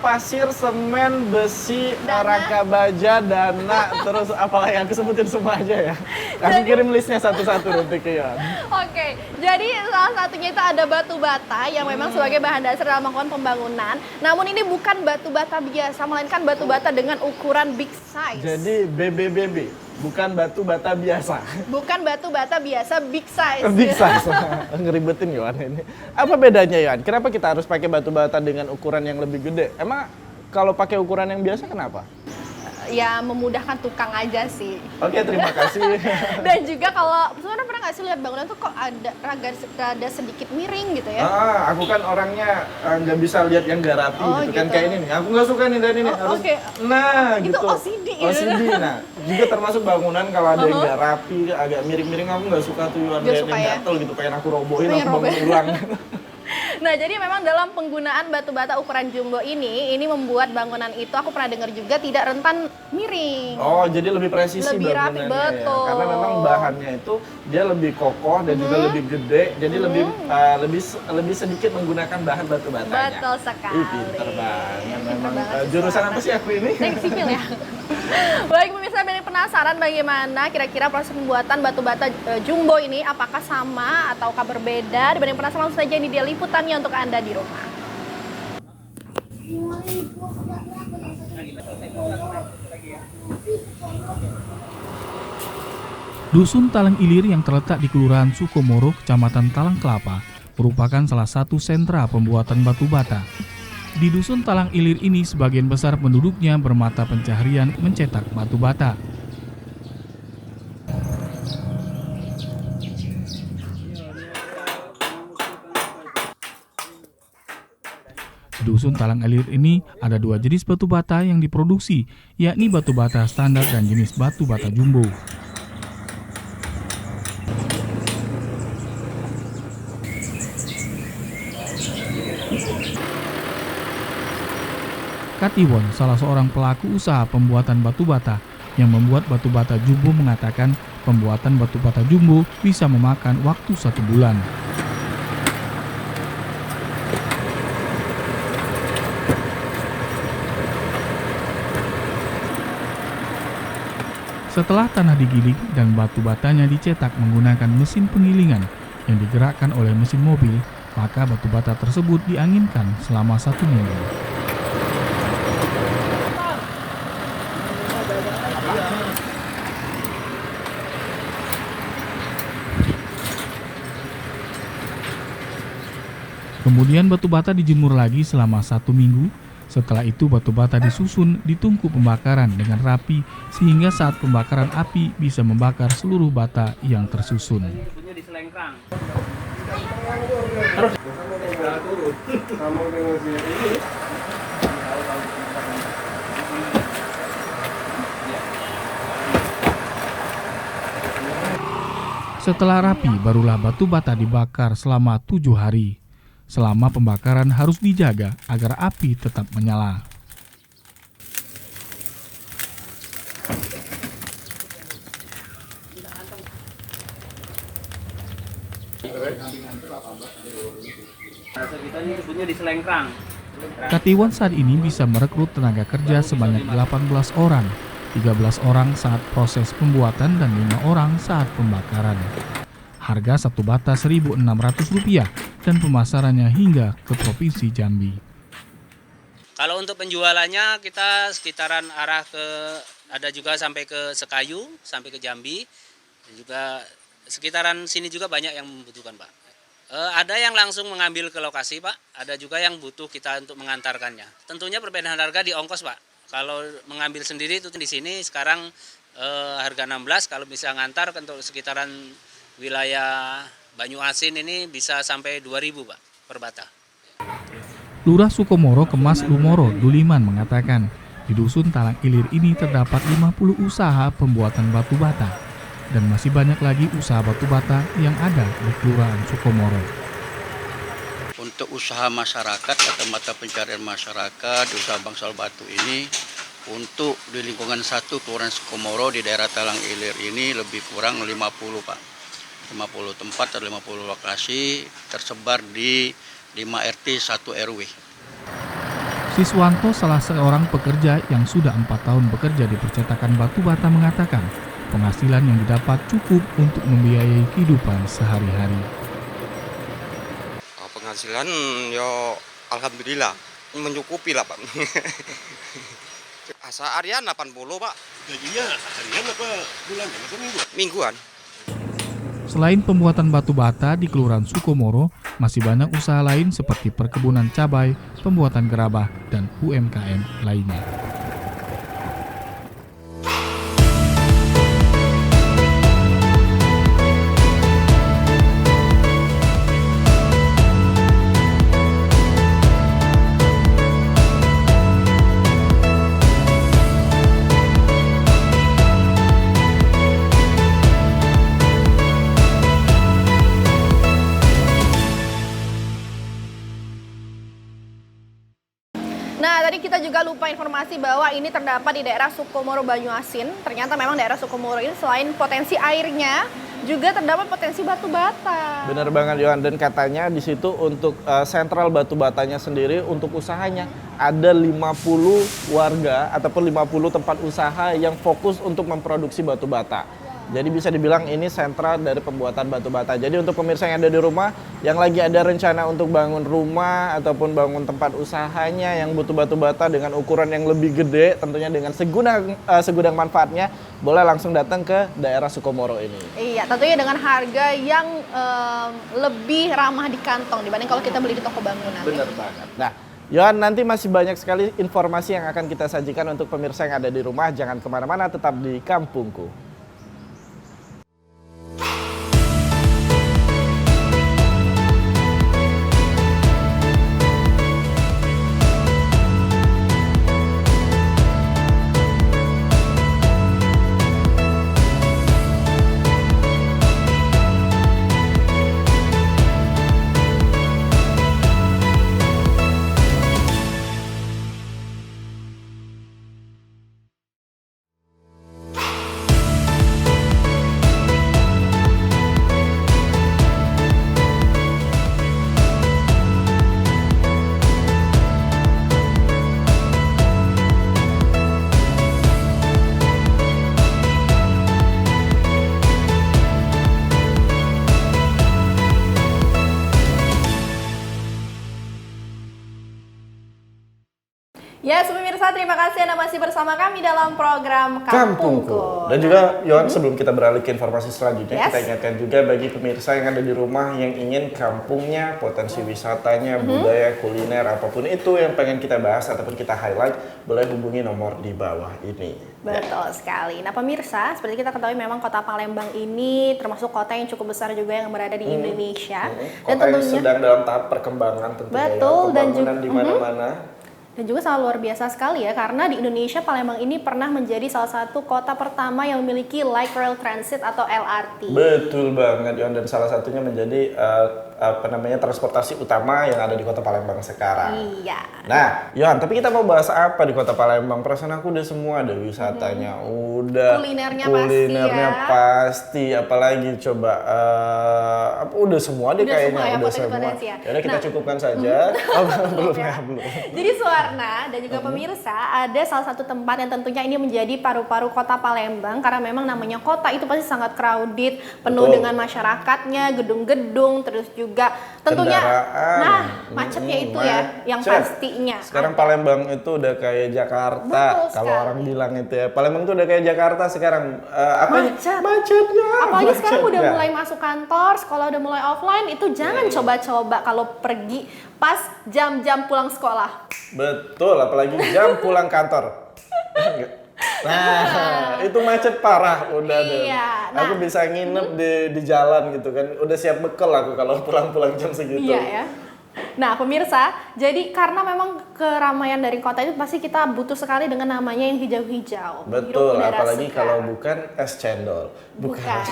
Pasir, semen, besi, rangka baja, dana, terus apalagi aku sebutin semua aja ya. Aku kirim listnya satu-satu nanti ke Yohan. Oke, jadi salah satunya itu ada batu bata yang memang sebagai bahan dasar dalam melakukan pembangunan. Namun ini bukan batu bata biasa, melainkan batu bata dengan ukuran big size. Jadi BBBB. Bukan batu bata biasa. Bukan batu bata biasa, big size. Big size. Ngeribetin Yohan ini. Apa bedanya Yohan? Kenapa kita harus pakai batu bata dengan ukuran yang lebih gede? Emang kalau pakai ukuran yang biasa kenapa? Ya memudahkan tukang aja sih. Oke, terima kasih. Dan juga kalau sebenarnya pernah nggak sih lihat bangunan tuh kok ada sedikit miring gitu ya? Aku kan orangnya nggak bisa lihat yang nggak rapi gitu kan, kayak ini nih. Aku nggak suka nih dan ini. Harus, nah gitu. Itu OCD. OCD. Nah juga termasuk bangunan kalau ada yang nggak rapi, agak miring-miring, aku nggak suka tuh yang gatel gitu, pengen aku robohin, aku bangun ulang. Nah, jadi memang dalam penggunaan batu bata ukuran jumbo ini membuat bangunan itu, aku pernah dengar juga, tidak rentan miring. Oh, jadi lebih presisi lebih rapi, betul. Ya. Karena memang bahannya itu dia lebih kokoh dan juga lebih gede, jadi lebih sedikit menggunakan bahan batu batanya. Betul sekali. Pinter banget memang. Jurusan apa sih aku ini? Teknik sipil ya. Baik pemirsa, banyak penasaran bagaimana kira-kira proses pembuatan batu bata jumbo ini, apakah sama ataukah berbeda? Dibanding penasaran, langsung saja ini dia liputannya untuk Anda di rumah. Dusun Talang Ilir yang terletak di Kelurahan Sukomoro, Kecamatan Talang Kelapa, merupakan salah satu sentra pembuatan batu bata. Di Dusun Talang Ilir ini, sebagian besar penduduknya bermata pencaharian mencetak batu bata. Di Dusun Talang Ilir ini ada dua jenis batu bata yang diproduksi, yakni batu bata standar dan jenis batu bata jumbo. Katiwon, salah seorang pelaku usaha pembuatan batu bata yang membuat batu bata jumbo, mengatakan pembuatan batu bata jumbo bisa memakan waktu 1 bulan. Setelah tanah digiling dan batu batanya dicetak menggunakan mesin penggilingan yang digerakkan oleh mesin mobil, maka batu bata tersebut dianginkan selama 1 minggu. Kemudian batu bata dijemur lagi selama 1 minggu. Setelah itu batu bata disusun di tungku pembakaran dengan rapi sehingga saat pembakaran api bisa membakar seluruh bata yang tersusun. Setelah rapi, barulah batu bata dibakar selama 7 hari. Selama pembakaran harus dijaga agar api tetap menyala. Katiwon saat ini bisa merekrut tenaga kerja sebanyak 18 orang, 13 orang saat proses pembuatan dan 5 orang saat pembakaran. Harga satu bata Rp1.600 dan pemasarannya hingga ke Provinsi Jambi. Kalau untuk penjualannya kita sekitaran arah ke, ada juga sampai ke Sekayu, sampai ke Jambi, dan juga sekitaran sini juga banyak yang membutuhkan, Pak. Ada yang langsung mengambil ke lokasi, Pak. Ada juga yang butuh kita untuk mengantarkannya. Tentunya perbedaan harga di ongkos, Pak. Kalau mengambil sendiri itu di sini sekarang harga 16, kalau bisa ngantar untuk sekitaran wilayah Banyuasin ini bisa sampai 2.000, Pak, per bata. Lurah Sukomoro Kemas Lumoro Duliman mengatakan, di Dusun Talang Ilir ini terdapat 50 usaha pembuatan batu bata dan masih banyak lagi usaha batu bata yang ada di Kelurahan Sukomoro. Untuk usaha masyarakat atau mata pencarian masyarakat di usaha bangsal batu ini, untuk di lingkungan 1 Kelurahan Sukomoro di daerah Talang Ilir ini lebih kurang 50, Pak. 50 tempat atau 50 lokasi tersebar di 5 RT 1 RW. Siswanto, salah seorang pekerja yang sudah 4 tahun bekerja di percetakan batu bata, mengatakan penghasilan yang didapat cukup untuk membiayai kehidupan sehari-hari. Penghasilan yo alhamdulillah mencukupi lah, Pak. Asa harian 80, Pak. Gajinya harian apa bulannya atau mingguan? Mingguan. Selain pembuatan batu bata di Kelurahan Sukomoro, masih banyak usaha lain seperti perkebunan cabai, pembuatan gerabah, dan UMKM lainnya. Nah, tadi kita juga lupa informasi bahwa ini terdapat di daerah Sukomoro Banyuasin. Ternyata memang daerah Sukomoro ini selain potensi airnya, juga terdapat potensi batu bata. Benar banget, Yohan. Dan katanya di situ untuk sentral batu batanya sendiri untuk usahanya ada 50 warga ataupun 50 tempat usaha yang fokus untuk memproduksi batu bata. Jadi bisa dibilang ini sentra dari pembuatan batu bata. Jadi untuk pemirsa yang ada di rumah, yang lagi ada rencana untuk bangun rumah ataupun bangun tempat usahanya yang butuh batu bata dengan ukuran yang lebih gede, tentunya dengan segudang manfaatnya, boleh langsung datang ke daerah Sukomoro ini. Iya, tentunya dengan harga yang lebih ramah di kantong dibanding kalau kita beli di toko bangunan. Benar banget. Nah, Yohan, nanti masih banyak sekali informasi yang akan kita sajikan untuk pemirsa yang ada di rumah. Jangan kemana-mana, tetap di Kampungku. Ya, pemirsa, terima kasih Anda masih bersama kami dalam program Kampungku. Dan juga, Yohan, sebelum kita beralih ke informasi selanjutnya, Yes. kita ingatkan juga bagi pemirsa yang ada di rumah yang ingin kampungnya, potensi wisatanya, budaya, kuliner, apapun itu yang pengen kita bahas ataupun kita highlight, boleh hubungi nomor di bawah ini. Betul sekali. Nah, pemirsa, seperti kita ketahui memang kota Palembang ini termasuk kota yang cukup besar juga yang berada di Indonesia. Dan Kota yang tentunya sedang dalam tahap perkembangan tentunya. Betul, ya, dan pembangunan di mana-mana. Dan juga sangat luar biasa sekali ya, karena di Indonesia Palembang ini pernah menjadi salah satu kota pertama yang memiliki light rail transit atau LRT. Betul banget, Yon. Dan salah satunya menjadi transportasi utama yang ada di Kota Palembang sekarang. Iya. Nah, Yohan, tapi kita mau bahas apa di Kota Palembang? Perasaan aku udah semua, ada wisatanya, udah kulinernya pasti, apalagi coba udah semua deh kayaknya, udah semua. Ya. Yaudah kita cukupkan saja. Belum. Jadi Suwarna dan juga pemirsa, ada salah satu tempat yang tentunya ini menjadi paru-paru Kota Palembang karena memang namanya kota itu pasti sangat crowded, penuh dengan masyarakatnya, gedung-gedung, terus juga tentunya macetnya itu ya yang pastinya. Sekarang Palembang itu udah kayak Jakarta. Kalau orang bilang itu ya, Palembang itu udah kayak Jakarta sekarang. Macetnya. Apalagi sekarang udah mulai masuk kantor, sekolah udah mulai offline, itu jangan coba-coba kalau pergi pas jam-jam pulang sekolah. Betul, apalagi jam pulang kantor. Nah, itu macet parah udah deh. Aku bisa nginep di jalan gitu kan. Udah siap bekal aku kalau pulang jam segitu. Iya ya. Nah pemirsa, jadi karena memang keramaian dari kota itu pasti kita butuh sekali dengan namanya yang hijau-hijau. Betul, apalagi kalau bukan es cendol. Bukan.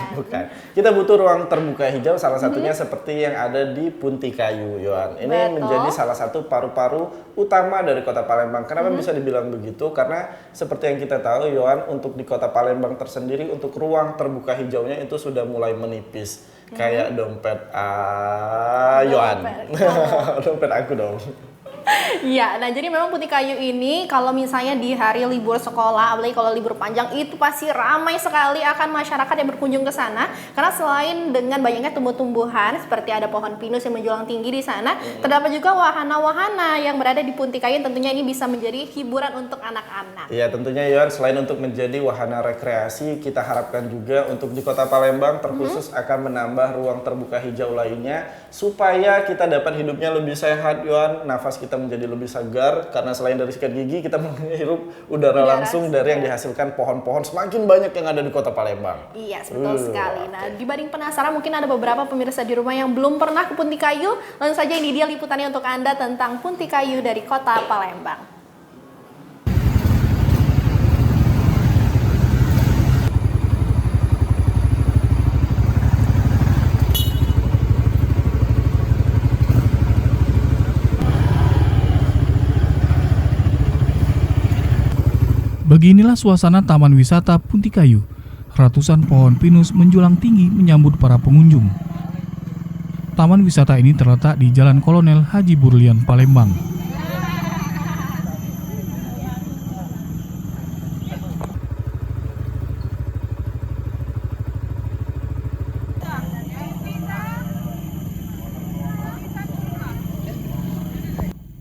Kita butuh ruang terbuka hijau, salah satunya seperti yang ada di Punti Kayu, Yohan. Ini menjadi salah satu paru-paru utama dari Kota Palembang. Kenapa bisa dibilang begitu? Karena seperti yang kita tahu, Yohan, untuk di Kota Palembang tersendiri, untuk ruang terbuka hijaunya itu sudah mulai menipis. Kayak dompet Yohan. Dompet aku dong. Iya, nah jadi memang Punti Kayu ini kalau misalnya di hari libur sekolah, apalagi kalau libur panjang itu pasti ramai sekali akan masyarakat yang berkunjung ke sana. Karena selain dengan banyaknya tumbuh-tumbuhan seperti ada pohon pinus yang menjulang tinggi di sana, terdapat juga wahana-wahana yang berada di Punti Kayu. Tentunya ini bisa menjadi hiburan untuk anak-anak. Iya, tentunya Yohan, selain untuk menjadi wahana rekreasi, kita harapkan juga untuk di Kota Palembang terkhusus akan menambah ruang terbuka hijau lainnya supaya kita dapat hidupnya lebih sehat, Yohan. Nafas kita menjadi lebih segar karena selain dari sikat gigi kita menghirup udara langsung dari yang dihasilkan pohon-pohon semakin banyak yang ada di Kota Palembang. Iya, betul sekali. Nah, dibanding penasaran mungkin ada beberapa pemirsa di rumah yang belum pernah ke Punti Kayu. Langsung saja ini dia liputannya untuk Anda tentang Punti Kayu dari Kota Palembang. Beginilah suasana Taman Wisata Punti Kayu. Ratusan pohon pinus menjulang tinggi menyambut para pengunjung. Taman wisata ini terletak di Jalan Kolonel Haji Burlian, Palembang.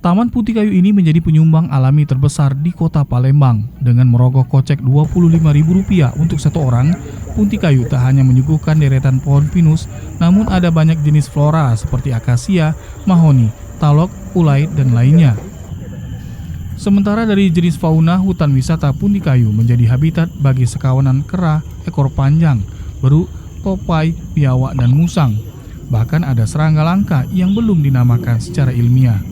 Taman Punti Kayu ini menjadi penyumbang alami terbesar di Kota Palembang. Dengan merogoh kocek Rp25.000 untuk satu orang, Punti Kayu tak hanya menyuguhkan deretan pohon pinus, namun ada banyak jenis flora seperti akasia, mahoni, talok, ulai, dan lainnya. Sementara dari jenis fauna, hutan wisata Punti Kayu menjadi habitat bagi sekawanan kera, ekor panjang, beruk, topai, biawak, dan musang. Bahkan ada serangga langka yang belum dinamakan secara ilmiah.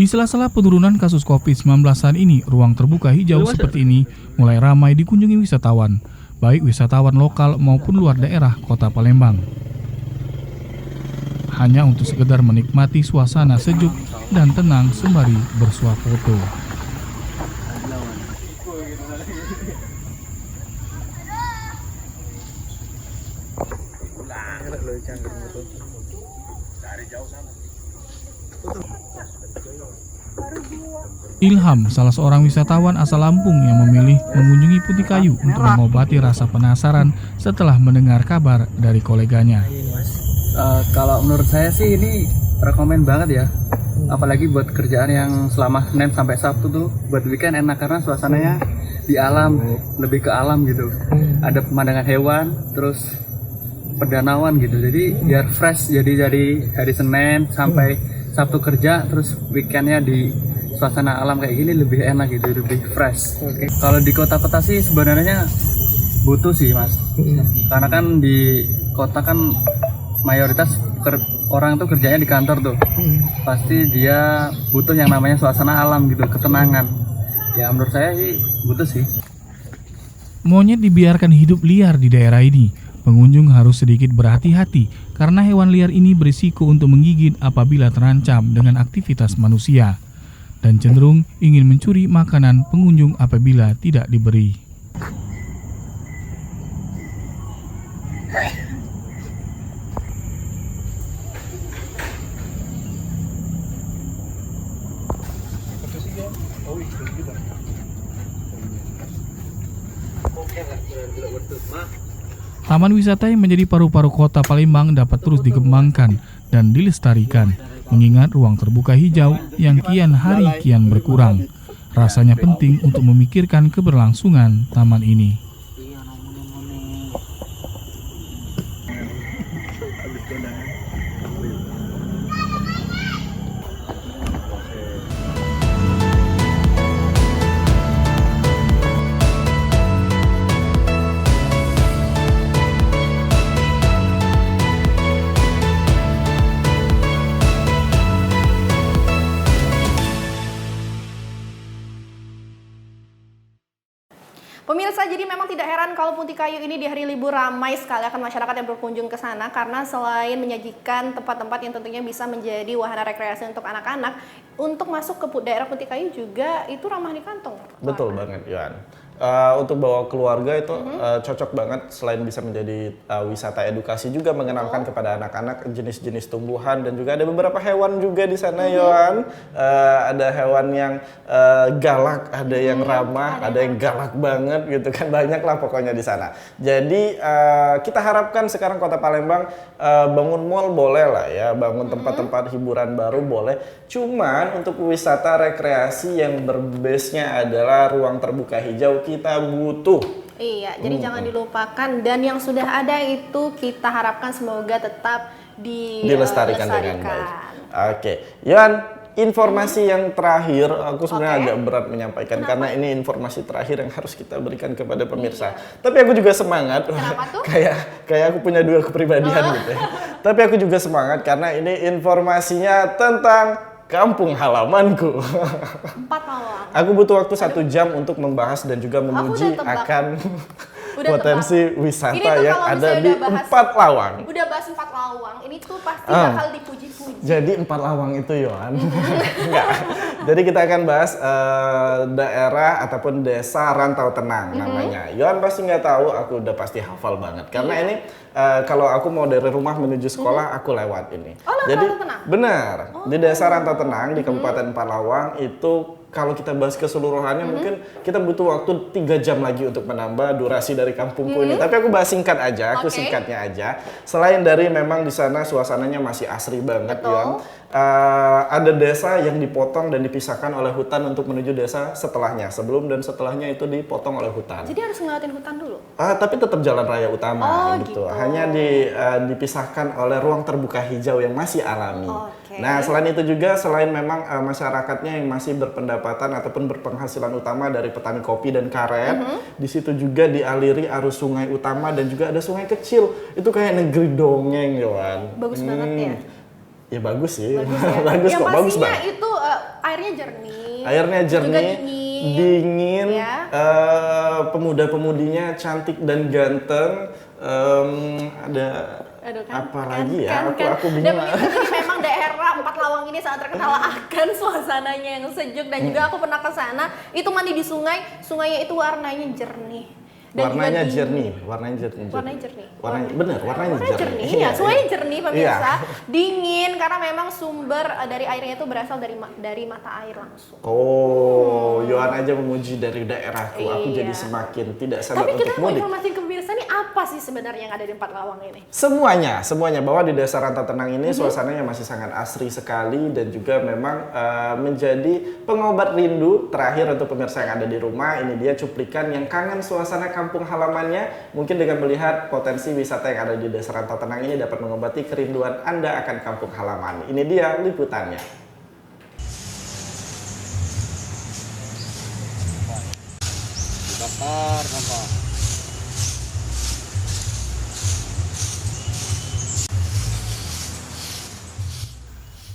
Di sela-sela penurunan kasus COVID-19 saat ini, ruang terbuka hijau seperti ini mulai ramai dikunjungi wisatawan, baik wisatawan lokal maupun luar daerah Kota Palembang. Hanya untuk sekedar menikmati suasana sejuk dan tenang sembari bersuah foto. Ilham, salah seorang wisatawan asal Lampung yang memilih mengunjungi Punti Kayu untuk mengobati rasa penasaran setelah mendengar kabar dari koleganya. Kalau menurut saya sih ini rekomen banget ya, apalagi buat kerjaan yang selama Senin sampai Sabtu tuh, buat weekend enak karena suasananya di alam, lebih ke alam gitu. Ada pemandangan hewan, terus pendanauan gitu, jadi biar fresh. Jadi dari hari Senin sampai Sabtu kerja, terus weekendnya di suasana alam kayak gini lebih enak gitu, lebih fresh. Kalau di kota-kota sih sebenarnya butuh sih mas, karena kan di kota kan mayoritas orang tuh kerjanya di kantor tuh. Pasti dia butuh yang namanya suasana alam gitu, ketenangan. Ya menurut saya sih butuh sih. Monyet dibiarkan hidup liar di daerah ini. Pengunjung harus sedikit berhati-hati karena hewan liar ini berisiko untuk menggigit apabila terancam dengan aktivitas manusia dan cenderung ingin mencuri makanan pengunjung apabila tidak diberi. Taman wisata yang menjadi paru-paru kota Palembang dapat terus dikembangkan dan dilestarikan, mengingat ruang terbuka hijau yang kian hari kian berkurang. Rasanya penting untuk memikirkan keberlangsungan taman ini. Pemirsa, jadi memang tidak heran kalau Punti Kayu ini di hari libur ramai sekali akan masyarakat yang berkunjung ke sana karena selain menyajikan tempat-tempat yang tentunya bisa menjadi wahana rekreasi untuk anak-anak, untuk masuk ke daerah Punti Kayu juga itu ramah di kantong. Betul banget, Yohan. Untuk bawa keluarga itu cocok banget, selain bisa menjadi wisata edukasi juga mengenalkan kepada anak-anak jenis-jenis tumbuhan dan juga ada beberapa hewan juga di sana, Yohan. Ada hewan yang galak, ada yang ramah, ada yang galak banget gitu kan, banyak lah pokoknya di sana. Jadi kita harapkan sekarang Kota Palembang bangun mall boleh lah ya, bangun tempat-tempat hiburan baru boleh. Cuman untuk wisata rekreasi yang berbase-nya adalah ruang terbuka hijau kita butuh. Iya, jadi jangan dilupakan dan yang sudah ada itu kita harapkan semoga tetap dilestarikan dengan baik. Oke, Yohan, informasi yang terakhir aku sebenarnya agak berat menyampaikan. Kenapa? Karena ini informasi terakhir yang harus kita berikan kepada pemirsa. Tapi aku juga semangat. kayak aku punya dua kepribadian gitu ya. Tapi aku juga semangat karena ini informasinya tentang kampung halamanku. 4 Lawang. Aku butuh waktu 1 jam untuk membahas dan juga memuji akan potensi wisata yang ada di 4 Lawang. Udah bahas 4 Lawang, ini tuh pasti bakal dipuji-puji. Jadi 4 Lawang itu, Yohan. Enggak. Jadi kita akan bahas daerah ataupun desa Rantau Tenang namanya. Yohan pasti nggak tahu, aku udah pasti hafal banget. Karena ini kalau aku mau dari rumah menuju sekolah, aku lewat ini. Jadi benar, di desa Rantau Tenang di Kabupaten Palawang itu kalau kita bahas keseluruhannya mungkin kita butuh waktu 3 jam lagi untuk menambah durasi dari kampungku ini. Tapi aku bahas singkat aja, aku singkatnya aja. Selain dari memang di sana suasananya masih asri banget, Yohan. Ada desa yang dipotong dan dipisahkan oleh hutan untuk menuju desa setelahnya. Sebelum dan setelahnya itu dipotong oleh hutan. Jadi harus ngelewatin hutan dulu? Tapi tetap jalan raya utama gitu. Hanya dipisahkan oleh ruang terbuka hijau yang masih alami. Nah, selain itu juga, selain memang masyarakatnya yang masih berpendapatan ataupun berpenghasilan utama dari petani kopi dan karet, di situ juga dialiri arus sungai utama dan juga ada sungai kecil. Itu kayak negeri dongeng, Yohan. Bagus banget ya? Ya bagus sih, bagus kok, bagus banget. Itu airnya jernih. Airnya jernih, dingin, pemuda-pemudinya cantik dan ganteng. Ada apa lagi ya? Aku bingung. Dan memang daerah 4 Lawang ini sangat terkenal akan suasananya yang sejuk dan juga aku pernah ke sana. Itu mandi di sungai, sungainya itu warnanya jernih. Dan warnanya juga jernih. Warnanya jernih. Iya, sungainya jernih pemirsa. Dingin karena memang sumber dari airnya itu berasal dari mata air langsung. Yohan aja memuji dari daerahku. Aku jadi semakin tidak sabar untuk mudik. Tapi kita mau informasi ke pemirsa nih, apa sih sebenarnya yang ada di 4 Lawang ini? Semuanya bahwa di desa Rantau Tenang ini suasananya masih sangat asri sekali dan juga memang menjadi pengobat rindu terakhir untuk pemirsa yang ada di rumah. Ini dia cuplikan yang kangen suasana kampung halamannya. Mungkin dengan melihat potensi wisata yang ada di desa Rantau Tenang ini dapat mengobati kerinduan Anda akan kampung halaman. Ini dia liputannya.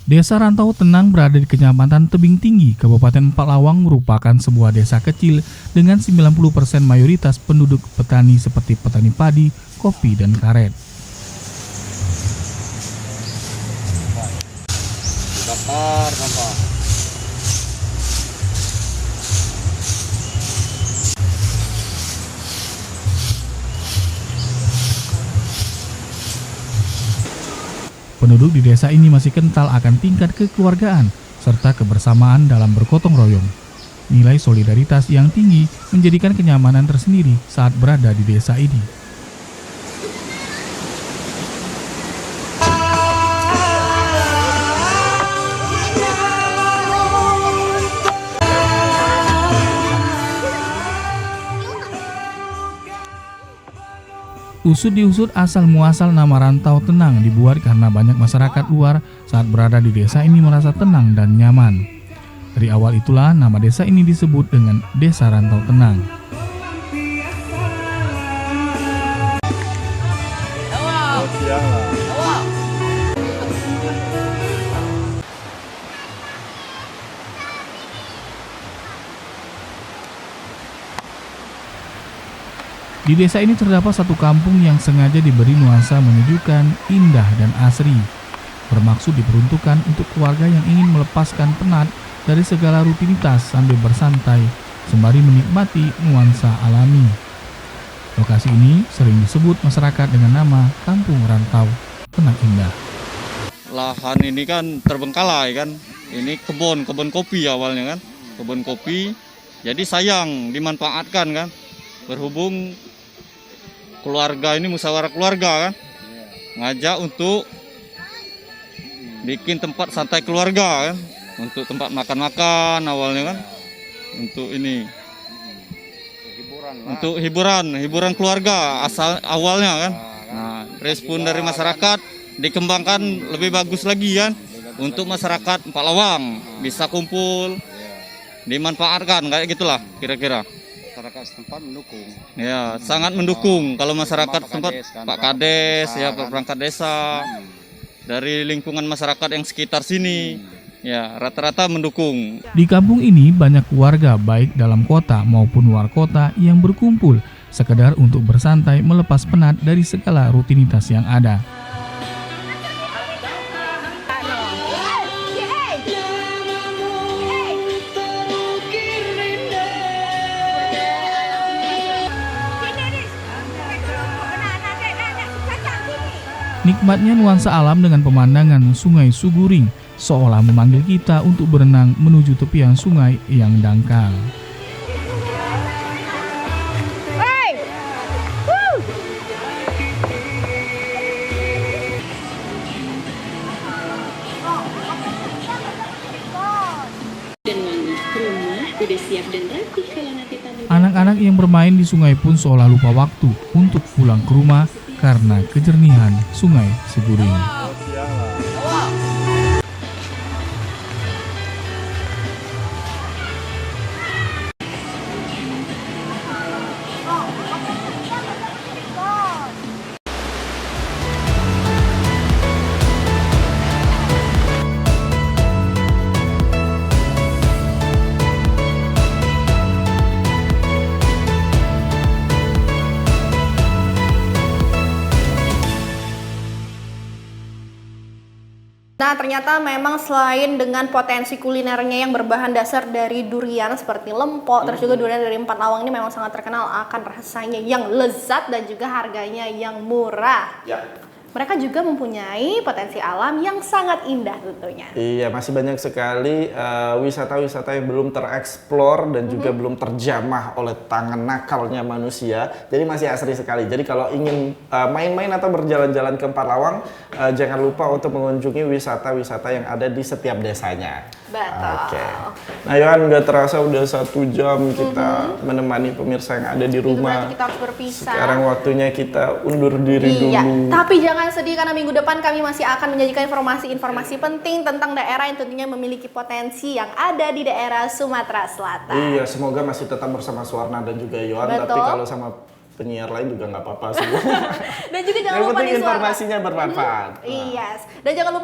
Desa Rantau Tenang berada di Kecamatan Tebing Tinggi, Kabupaten Pelawang merupakan sebuah desa kecil dengan 90% mayoritas penduduk petani seperti petani padi, kopi, dan karet. Penduduk di desa ini masih kental akan tingkat kekeluargaan serta kebersamaan dalam bergotong royong. Nilai solidaritas yang tinggi menjadikan kenyamanan tersendiri saat berada di desa ini. Usut diusut asal muasal nama Rantau Tenang dibuat karena banyak masyarakat luar saat berada di desa ini merasa tenang dan nyaman. Dari awal itulah nama desa ini disebut dengan Desa Rantau Tenang. Di desa ini terdapat satu kampung yang sengaja diberi nuansa menyejukkan, indah, dan asri. Bermaksud diperuntukkan untuk keluarga yang ingin melepaskan penat dari segala rutinitas sambil bersantai, sembari menikmati nuansa alami. Lokasi ini sering disebut masyarakat dengan nama Kampung Rantau Tenang Indah. Lahan ini kan terbengkalai kan, ini kebun kopi awalnya kan, kebun kopi. Jadi sayang dimanfaatkan kan, berhubung keluarga ini musyawarah keluarga kan, ngajak untuk bikin tempat santai keluarga kan, untuk tempat makan-makan awalnya kan, untuk ini untuk hiburan keluarga asal awalnya kan. Nah, respon dari masyarakat dikembangkan lebih bagus lagi kan, untuk masyarakat Pelawang bisa kumpul, dimanfaatkan kayak gitulah kira-kira. Masyarakat setempat mendukung. Ya, sangat mendukung. Kalau masyarakat setempat, Pak Kades, ya Pak Perangkat Desa, dari lingkungan masyarakat yang sekitar sini, ya rata-rata mendukung. Di kampung ini banyak warga baik dalam kota maupun luar kota yang berkumpul sekedar untuk bersantai melepas penat dari segala rutinitas yang ada. Nikmatnya nuansa alam dengan pemandangan Sungai Suguring seolah memanggil kita untuk berenang menuju tepian sungai yang dangkal. Anak-anak yang bermain di sungai pun seolah lupa waktu untuk pulang ke rumah karena kejernihan Sungai Suguring. Nah, ternyata memang selain dengan potensi kulinernya yang berbahan dasar dari durian seperti lempok, terus juga durian dari Empat Lawang ini memang sangat terkenal akan rasanya yang lezat dan juga harganya yang murah. Ya. Mereka juga mempunyai potensi alam yang sangat indah tentunya. Iya, masih banyak sekali wisata-wisata yang belum tereksplor dan juga belum terjamah oleh tangan nakalnya manusia. Jadi masih asri sekali. Jadi kalau ingin main-main atau berjalan-jalan ke Empat Lawang, jangan lupa untuk mengunjungi wisata-wisata yang ada di setiap desanya. Betul. Oke. Nah, Yohan, nggak terasa udah 1 jam kita menemani pemirsa yang ada di rumah. Kita harus berpisah. Sekarang waktunya kita undur diri dulu. Iya, tapi jangan sedih karena minggu depan kami masih akan menyajikan informasi-informasi penting tentang daerah yang tentunya memiliki potensi yang ada di daerah Sumatera Selatan. Iya, semoga masih tetap bersama Suwarna dan juga Yohan. Betul. Tapi kalau sama penyiar lain juga nggak apa-apa sih. Dan juga jangan Yang lupa penting di Suwarna. informasinya bermanfaat. Iya, dan jangan lupa